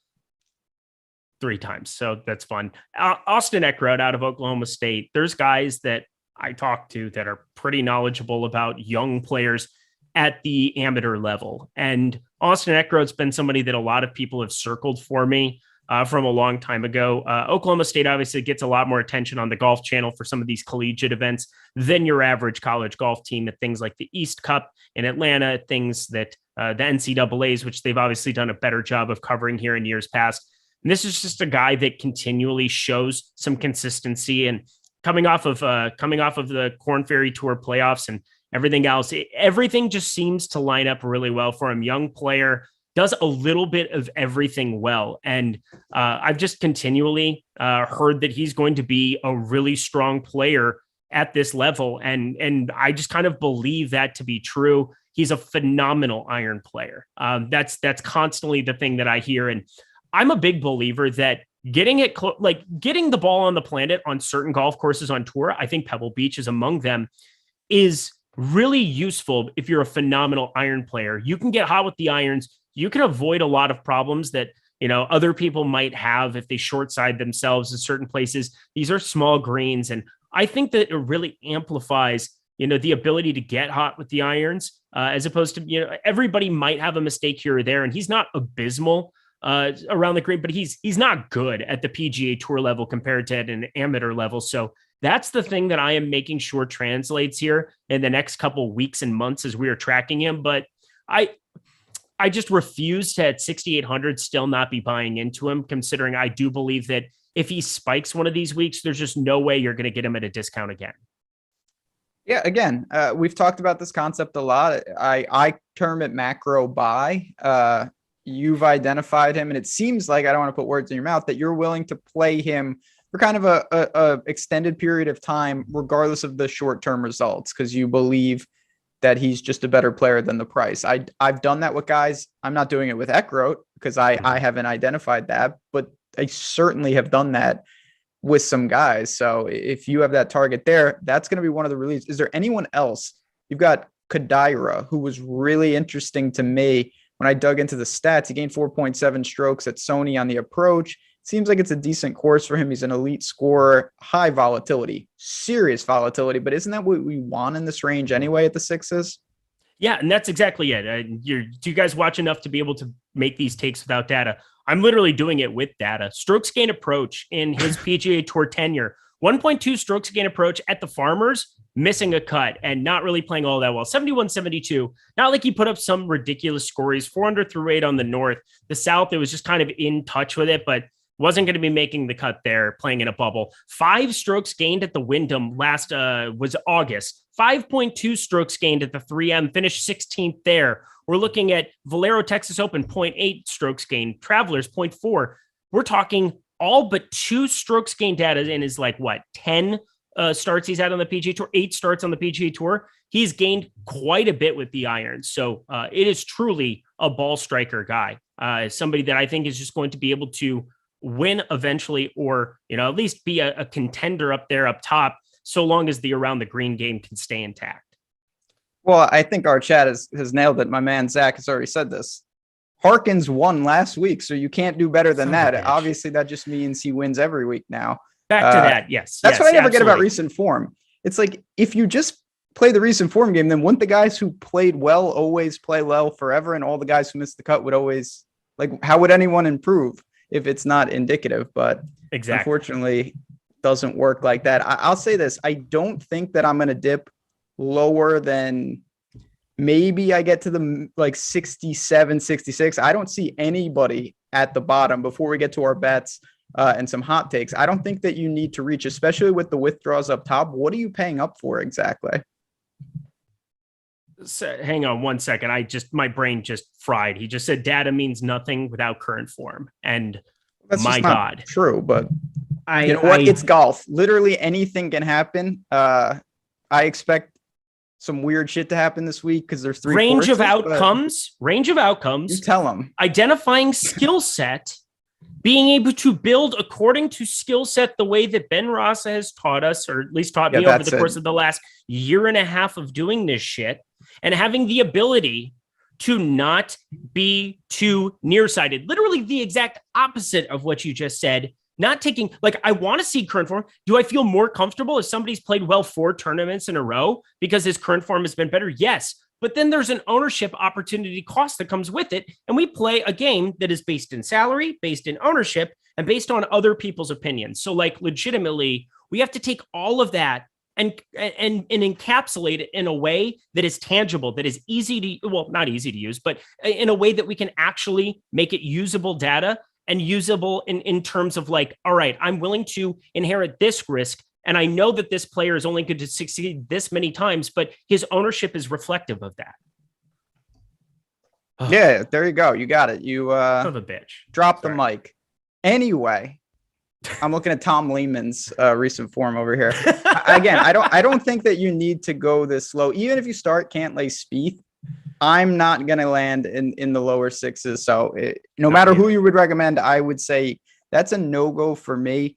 3 times. So that's fun. Austin Eckroat out of Oklahoma State. There's guys that I talk to that are pretty knowledgeable about young players at the amateur level. And Austin Eckroat's been somebody that a lot of people have circled for me from a long time ago. Oklahoma State obviously gets a lot more attention on the Golf Channel for some of these collegiate events than your average college golf team at things like the East Cup in Atlanta, things that the NCAAs, which they've obviously done a better job of covering here in years past. And this is just a guy that continually shows some consistency and coming off of the Korn Ferry Tour playoffs and everything else, everything just seems to line up really well for him. Young player, does a little bit of everything well. And I've just continually heard that he's going to be a really strong player at this level. And I just kind of believe that to be true. He's a phenomenal iron player. That's constantly the thing that I hear. And I'm a big believer that getting the ball on the planet on certain golf courses on tour, I think Pebble Beach is among them, is really useful if you're a phenomenal iron player. You can get hot with the irons. You can avoid a lot of problems that, other people might have if they short side themselves in certain places. These are small greens. And I think that it really amplifies, the ability to get hot with the irons, as opposed to, everybody might have a mistake here or there. And he's not abysmal around the green, but he's not good at the PGA Tour level compared to at an amateur level. So that's the thing that I am making sure translates here in the next couple weeks and months as we are tracking him. But I just refuse to at 6,800 still not be buying into him, considering I do believe that if he spikes one of these weeks, there's just no way you're going to get him at a discount again. Yeah, again, we've talked about this concept a lot. I term it macro buy. You've identified him, and it seems like, I don't want to put words in your mouth, that you're willing to play him for kind of a extended period of time, regardless of the short-term results, because you believe that he's just a better player than the price. I've done that with guys. I'm not doing it with Eckroat because I haven't identified that, but I certainly have done that with some guys. So if you have that target there, that's going to be one of the reliefs. Is there anyone else? You've got Kadaira, who was really interesting to me when I dug into the stats. He gained 4.7 strokes at Sony on the approach. Seems like it's a decent course for him. He's an elite scorer, high volatility, serious volatility. But isn't that what we want in this range anyway at the sixes? Yeah, and that's exactly it. Do you guys watch enough to be able to make these takes without data? I'm literally doing it with data. Strokes gain approach in his PGA Tour tenure, 1.2 strokes gain approach at the Farmers, missing a cut and not really playing all that well. 71-72. Not like he put up some ridiculous scores. 4 under through 8 on the North. The South, it was just kind of in touch with it, but wasn't going to be making the cut there, playing in a bubble. 5 strokes gained at the Wyndham was August. 5.2 strokes gained at the 3M, finished 16th there. We're looking at Valero Texas Open, 0.8 strokes gained. Travelers, 0.4. We're talking all but 2 strokes gained data in his 10 starts he's had on the PGA Tour, 8 starts on the PGA Tour. He's gained quite a bit with the irons. So it is truly a ball striker guy, somebody that I think is just going to be able to win eventually, or, at least be a contender up there up top, so long as the around the green game can stay intact. Well, I think our chat has nailed it. My man, Zach, has already said this. Harkins won last week, so you can't do better than that. Obviously, that just means he wins every week now. Back to that, yes. That's what I never get about recent form. It's like, if you just play the recent form game, then wouldn't the guys who played well always play well forever, and all the guys who missed the cut would always, how would anyone improve if it's not indicative? But exactly, unfortunately, doesn't work like that. I'll say this. I don't think that I'm going to dip lower than maybe I get to the 67, 66. I don't see anybody at the bottom before we get to our bets and some hot takes. I don't think that you need to reach, especially with the withdrawals up top. What are you paying up for exactly? So, hang on one second. My brain just fried. He just said data means nothing without current form. And that's my God, true. But you know what? It's golf. Literally anything can happen. I expect some weird shit to happen this week because there's three range courses, of outcomes. You tell them. Identifying skill set. Being able to build according to skill set the way that Ben Rasa has taught us, or at least taught me over the course of the last year and a half of doing this shit, and having the ability to not be too nearsighted. Literally the exact opposite of what you just said. Not taking, like, I want to see current form. Do I feel more comfortable if somebody's played well 4 tournaments in a row because his current form has been better? Yes. But then there's an ownership opportunity cost that comes with it. And we play a game that is based in salary, based in ownership, and based on other people's opinions. So, like, legitimately, we have to take all of that and encapsulate it in a way that is tangible, that is easy to, well, not easy to use, but in a way that we can actually make it usable data and usable in terms of, like, all right, I'm willing to inherit this risk. And I know that this player is only going to succeed this many times, but his ownership is reflective of that. Yeah, there you go. You got it. You son of a bitch. Drop the mic. Anyway, I'm looking at Tom Lehman's recent form over here. Again, I don't think that you need to go this low. Even if you start Cantlay Spieth, I'm not going to land in the lower sixes. So no matter who you would recommend, I would say that's a no-go for me.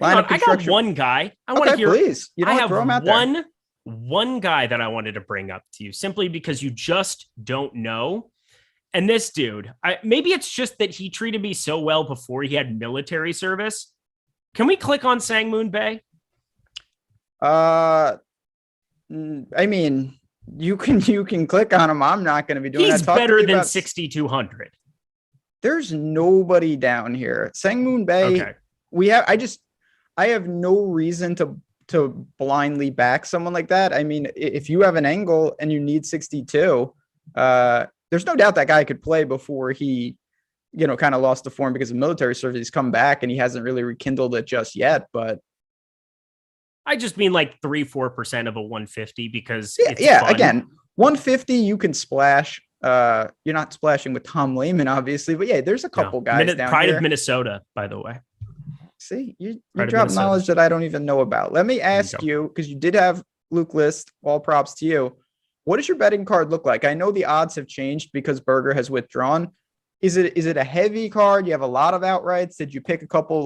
I got one guy. I want to hear. Please. I have one guy that I wanted to bring up to you simply because you just don't know. And this dude, maybe it's just that he treated me so well before he had military service. Can we click on Sang Moon Bae? I mean, you can click on him. I'm not going to be doing that. He's better than 6,200. There's nobody down here. Sang Moon Bae. Okay. I have no reason to blindly back someone like that. I mean, if you have an angle and you need 62, there's no doubt that guy could play before he, kind of lost the form because of military service. He's come back and he hasn't really rekindled it just yet. But I just mean like 3-4% of a 150 because again, 150 you can splash. You're not splashing with Tom Lehman, obviously, but yeah, there's a couple guys down Pride here. of Minnesota, by the way. See, you drop knowledge that I don't even know about. Let me ask you, because you did have Luke List, all props to you. What does your betting card look like? I know the odds have changed because Berger has withdrawn. Is it a heavy card? You have a lot of outrights. Did you pick a couple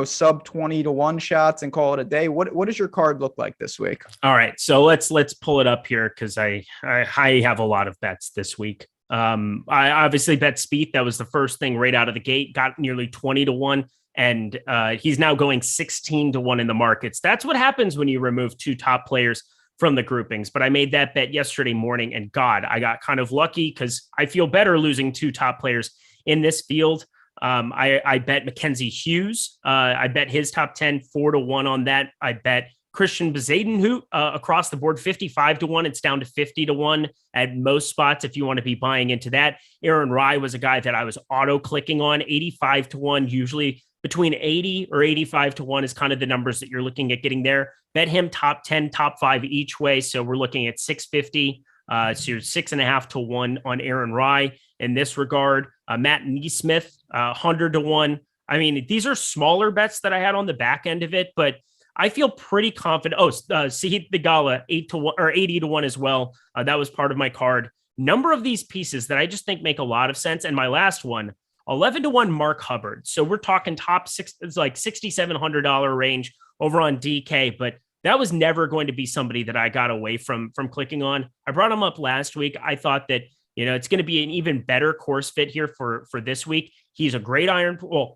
sub 20-1 shots and call it a day? What does your card look like this week? All right, so let's pull it up here because I have a lot of bets this week. I obviously bet Spieth. That was the first thing right out of the gate. Got nearly 20-1. And he's now going 16-1 in the markets. That's what happens when you remove 2 top players from the groupings. But I made that bet yesterday morning, and God, I got kind of lucky because I feel better losing 2 top players in this field. I bet Mackenzie Hughes. I bet his top 10 4-1 on that. I bet Christian Bezaden across the board 55-1. It's down to 50-1 at most spots if you want to be buying into that. Aaron Rai was a guy that I was auto clicking on 85-1, usually between 80 or 85-1 is kind of the numbers that you're looking at getting there. Bet him top 10, top 5 each way. So we're looking at 650. So you're 6.5-1 on Aaron Rai in this regard. Matt Neesmith, 100-1. I mean, these are smaller bets that I had on the back end of it, but I feel pretty confident. Sahith Theegala, 8-1 or 80-1 as well. That was part of my card. Number of these pieces that I just think make a lot of sense. And my last one, 11-1 Mark Hubbard. So we're talking top 6, it's like $6,700 range over on DK, but that was never going to be somebody that I got away from clicking on. I brought him up last week. I thought that, it's going to be an even better course fit here for this week. He's a great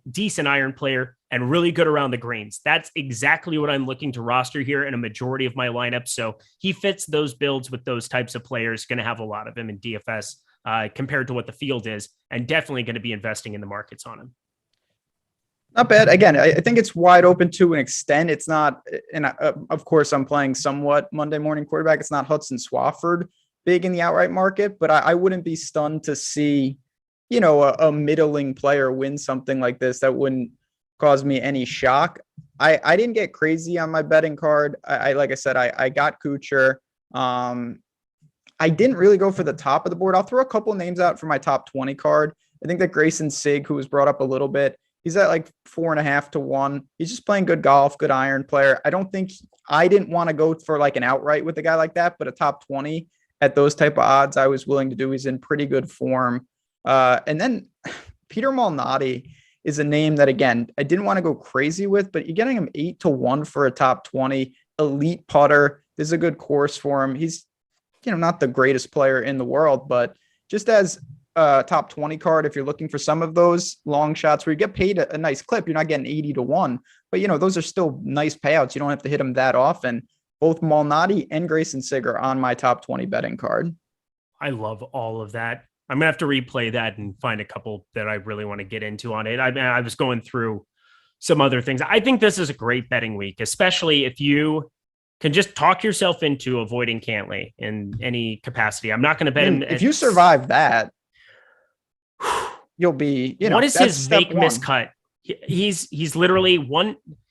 decent iron player and really good around the greens. That's exactly what I'm looking to roster here in a majority of my lineup. So he fits those builds with those types of players. Going to have a lot of him in DFS compared to what the field is, and definitely going to be investing in the markets on him. Not bad. Again, I think it's wide open to an extent. It's not, and of course I'm playing somewhat Monday morning quarterback. It's not Hudson Swafford big in the outright market, but I wouldn't be stunned to see, a middling player win something like this. That wouldn't cause me any shock. I didn't get crazy on my betting card. Like I said, I got Kuchar. I didn't really go for the top of the board. I'll throw a couple names out for my top 20 card. I think that Grayson Sig, who was brought up a little bit, he's at like 4.5 to 1. He's just playing good golf, good iron player. I didn't want to go for like an outright with a guy like that, but a top 20 at those type of odds, I was willing to do. He's in pretty good form. And then Peter Malnati is a name that, again, I didn't want to go crazy with, but you're getting him 8 to 1 for a top 20 elite putter. This is a good course for him. He's, not the greatest player in the world, but just as a top 20 card, if you're looking for some of those long shots where you get paid a nice clip, you're not getting 80 to 1, but those are still nice payouts. You don't have to hit them that often. Both Malnati and Grayson Sig are on my top 20 betting card. I love all of that. I'm going to have to replay that and find a couple that I really want to get into on it. I was going through some other things. I think this is a great betting week, especially if you can just talk yourself into avoiding Cantlay in any capacity. I'm not going to bet him. If you survive that, you'll be, what is his make miscut? He's literally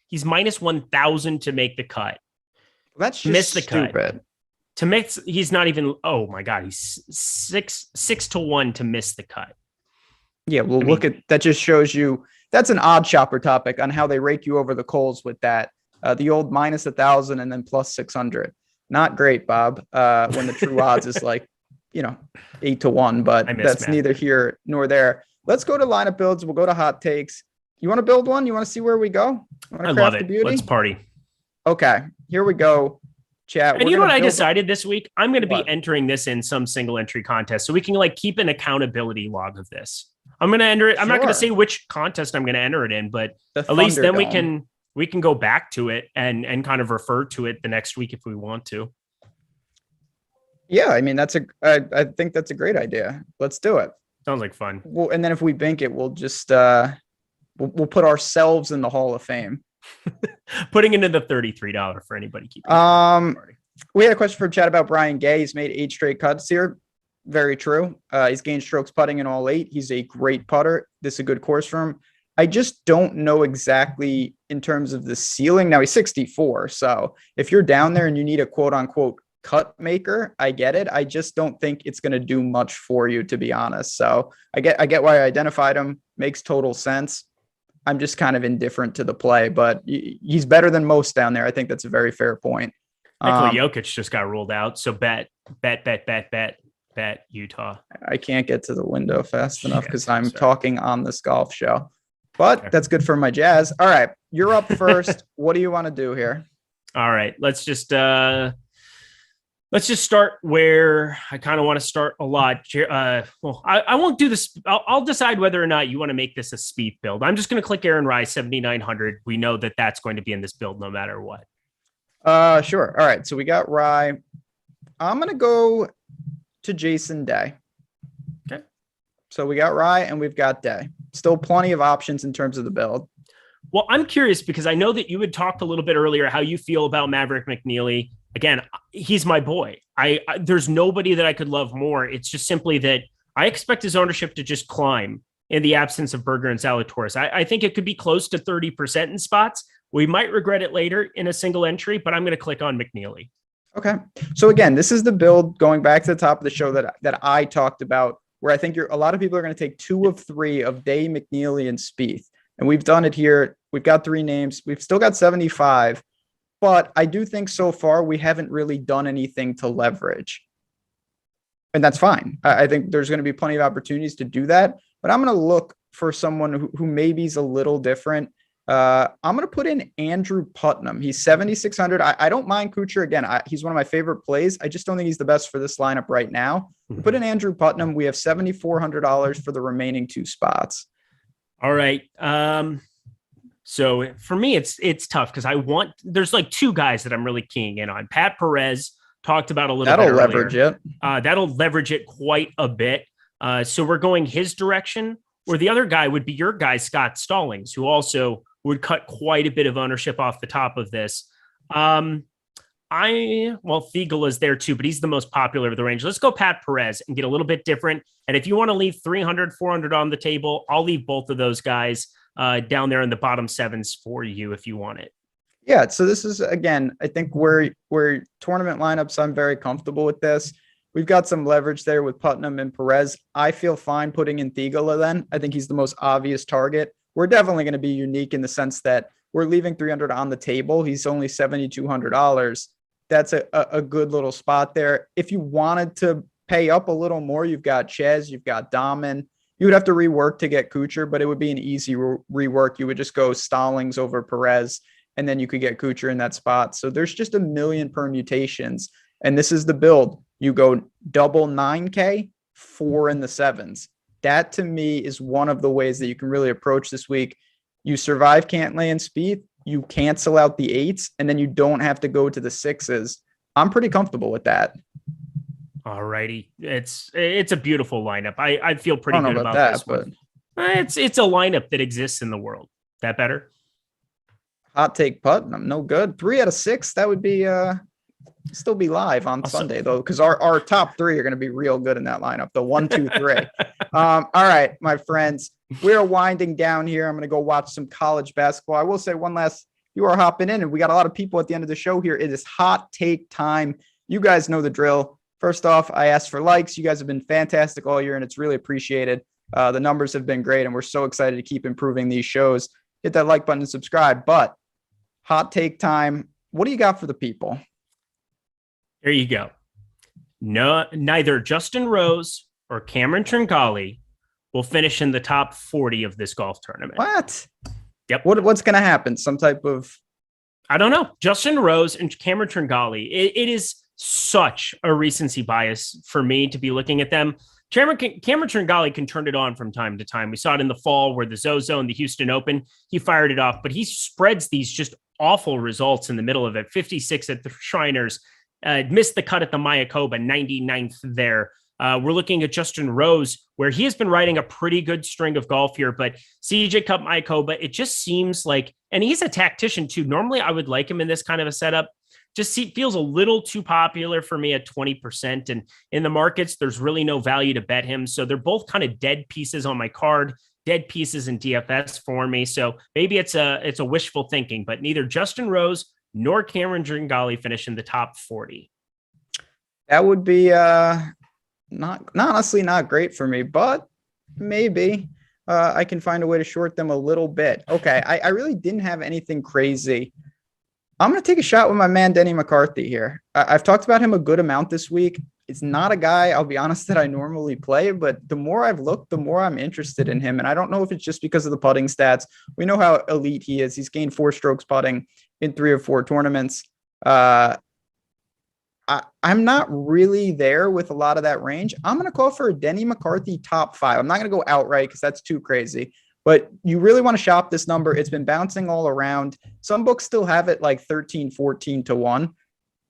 he's minus 1,000 to make the cut. That's just stupid. Cut. To mix, he's not even. Oh my God, he's 6 to 1 to miss the cut. Yeah, well, look at that. Just shows you that's an odd shopper topic on how they rake you over the coals with that. The old minus 1,000 and then plus 600. Not great, Bob. When the true odds is like 8 to 1, but that's neither here nor there. Let's go to lineup builds. We'll go to hot takes. You want to build one? You want to see where we go? I love it. Let's party. Okay, here we go. Chat. And you know what I decided this week? I'm going to be entering this in some single entry contest so we can keep an accountability log of this. I'm going to enter it. I'm not going to say which contest I'm going to enter it in, but at least then we can go back to it and kind of refer to it the next week if we want to. Yeah, I mean I think that's a great idea. Let's do it. Sounds like fun. Well, and then if we bank it, we'll just we'll put ourselves in the Hall of Fame. Putting into the $33 for anybody keeping. We had a question from chat about Brian Gay. He's made 8 straight cuts here. Very true. He's gained strokes putting in all 8. He's a great putter. This is a good course for him. I just don't know exactly in terms of the ceiling. Now he's 64. So if you're down there and you need a quote unquote cut maker, I get it. I just don't think it's going to do much for you, to be honest. So I get why I identified him. Makes total sense. I'm just kind of indifferent to the play, but he's better than most down there. I think that's a very fair point. Jokic just got ruled out. So bet Utah. I can't get to the window fast enough because I'm talking on this golf show, but that's good for my Jazz. All right. You're up first. What do you want to do here? All right. Let's just start where I kind of want to start a lot. I won't do this. I'll decide whether or not you want to make this a Spieth build. I'm just going to click Aaron Rye 7,900. We know that that's going to be in this build no matter what. Sure. All right. So we got Rye. I'm going to go to Jason Day. Okay. So we got Rye and we've got Day. Still plenty of options in terms of the build. Well, I'm curious because I know that you had talked a little bit earlier how you feel about Maverick Mcnealy. Again, he's my boy. There's nobody that I could love more. It's just simply that I expect his ownership to just climb in the absence of Berger and Zalatoris. I think it could be close to 30% in spots. We might regret it later in a single entry, but I'm going to click on McNealy. Okay. So again, this is the build going back to the top of the show that I talked about, where I think a lot of people are going to take 2 of 3 of Day, McNealy, and Spieth. And we've done it here. We've got 3 names. We've still got 75. But I do think so far we haven't really done anything to leverage. And that's fine. I think there's going to be plenty of opportunities to do that. But I'm going to look for someone who maybe is a little different. I'm going to put in Andrew Putnam. He's 7,600. I don't mind Kuchar. Again, he's one of my favorite plays. I just don't think he's the best for this lineup right now. Put in Andrew Putnam. We have $7,400 for the remaining 2 spots. All right. So for me, it's tough because there's 2 guys that I'm really keying in on. Pat Perez talked about a little bit earlier. Leverage it. That'll leverage it quite a bit. So we're going his direction, or the other guy would be your guy, Scott Stallings, who also would cut quite a bit of ownership off the top of this. Thiegel is there too, but he's the most popular of the range. Let's go Pat Perez and get a little bit different. And if you want to leave 300, 400 on the table, I'll leave both of those guys. down there in the bottom sevens for you if you want it. Yeah. So this is, again, I think where tournament lineups, I'm very comfortable with this. We've got some leverage there with Putnam and Perez. I feel fine putting in Thigala then. I think he's the most obvious target. We're definitely going to be unique in the sense that we're leaving 300 on the table. He's only $7,200. That's a good little spot there. If you wanted to pay up a little more, you've got Chez, you've got Dahmen. You would have to rework to get Kuchar, but it would be an easy rework. You would just go Stallings over Perez, and then you could get Kuchar in that spot. So there's just a million permutations. And this is the build. You go double 9K, 4 in the sevens. That to me is one of the ways that you can really approach this week. You survive Cantlay and Spieth, you cancel out the 8s, and then you don't have to go to the 6s. I'm pretty comfortable with that. All righty. It's a beautiful lineup. I feel pretty good about that, this but one. It's a lineup that exists in the world. That better? Hot take Putnam, no good. 3 out of 6, that would be still be live on Sunday though, because our top 3 are going to be real good in that lineup. The 1, 2, 3. All right, my friends, we're winding down here. I'm going to go watch some college basketball. I will say one last, you are hopping in, and we got a lot of people at the end of the show here. It is hot take time. You guys know the drill. First off, I asked for likes. You guys have been fantastic all year, and it's really appreciated. The numbers have been great, and we're so excited to keep improving these shows. Hit that like button and subscribe. But hot take time. What do you got for the people? There you go. No, neither Justin Rose or Cameron Tringali will finish in the top 40 of this golf tournament. What? Yep. What's going to happen? Some type of... I don't know. Justin Rose and Cameron Tringali. It is such a recency bias for me to be looking at them. Cameron Tringali can turn it on from time to time. We saw it in the fall where the Zozo and the Houston Open, he fired it off, but he spreads these just awful results in the middle of it. 56 at the Shriners, missed the cut at the Mayakoba, 99th there. We're looking at Justin Rose, where he has been riding a pretty good string of golf here, but CJ Cup Mayakoba, it just seems like, and he's a tactician too. Normally I would like him in this kind of a setup. Just feels a little too popular for me at 20%. And in the markets, there's really no value to bet him. So they're both kind of dead pieces on my card, dead pieces in DFS for me. So maybe it's a wishful thinking, but neither Justin Rose nor Cameron Tringali finish in the top 40. That would be not honestly not great for me, but maybe I can find a way to short them a little bit. Okay, I really didn't have anything crazy. I'm going to take a shot with my man, Denny McCarthy here. I've talked about him a good amount this week. It's not a guy, I'll be honest, that I normally play, but the more I've looked, the more I'm interested in him. And I don't know if it's just because of the putting stats. We know how elite he is. He's gained 4 strokes putting in 3 or 4 tournaments. I'm not really there with a lot of that range. I'm going to call for a Denny McCarthy top 5. I'm not going to go outright because that's too crazy. But you really want to shop this number. It's been bouncing all around. Some books still have it like 13, 14 to 1.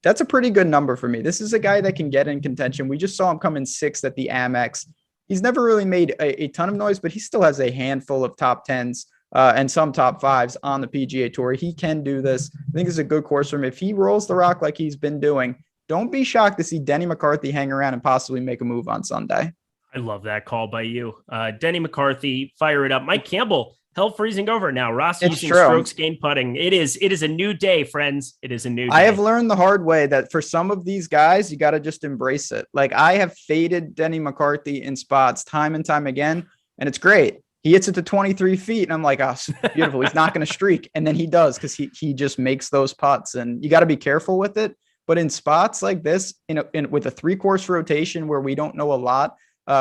That's a pretty good number for me. This is a guy that can get in contention. We just saw him come in 6th at the Amex. He's never really made a ton of noise, but he still has a handful of top 10s and some top 5s on the PGA Tour. He can do this. I think it's a good course for him. If he rolls the rock like he's been doing, don't be shocked to see Denny McCarthy hang around and possibly make a move on Sunday. I love that call by you. Denny McCarthy, fire it up. Mike Campbell, hell freezing over now. Ross using strokes gained putting. It is a new day, friends. It is a new day. I have learned the hard way that for some of these guys, you got to just embrace it. Like I have faded Denny McCarthy in spots time and time again, and it's great. He hits it to 23 feet, and I'm like, oh, beautiful. He's not going to streak. And then he does because he just makes those putts, and you got to be careful with it. But in spots like this, with a 3-course rotation where we don't know a lot,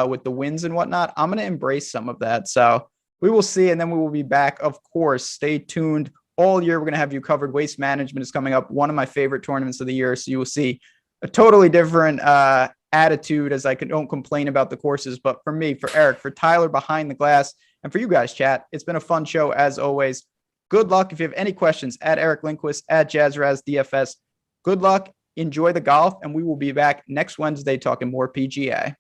with the wins and whatnot, I'm going to embrace some of that. So we will see. And then we will be back. Of course, stay tuned all year. We're going to have you covered. Waste Management is coming up. One of my favorite tournaments of the year. So you will see a totally different attitude as I don't complain about the courses. But for me, for Eric, for Tyler behind the glass, and for you guys, chat, it's been a fun show as always. Good luck. If you have any questions, at Eric Lindquist, at Jazzraz DFS. Good luck. Enjoy the golf. And we will be back next Wednesday talking more PGA.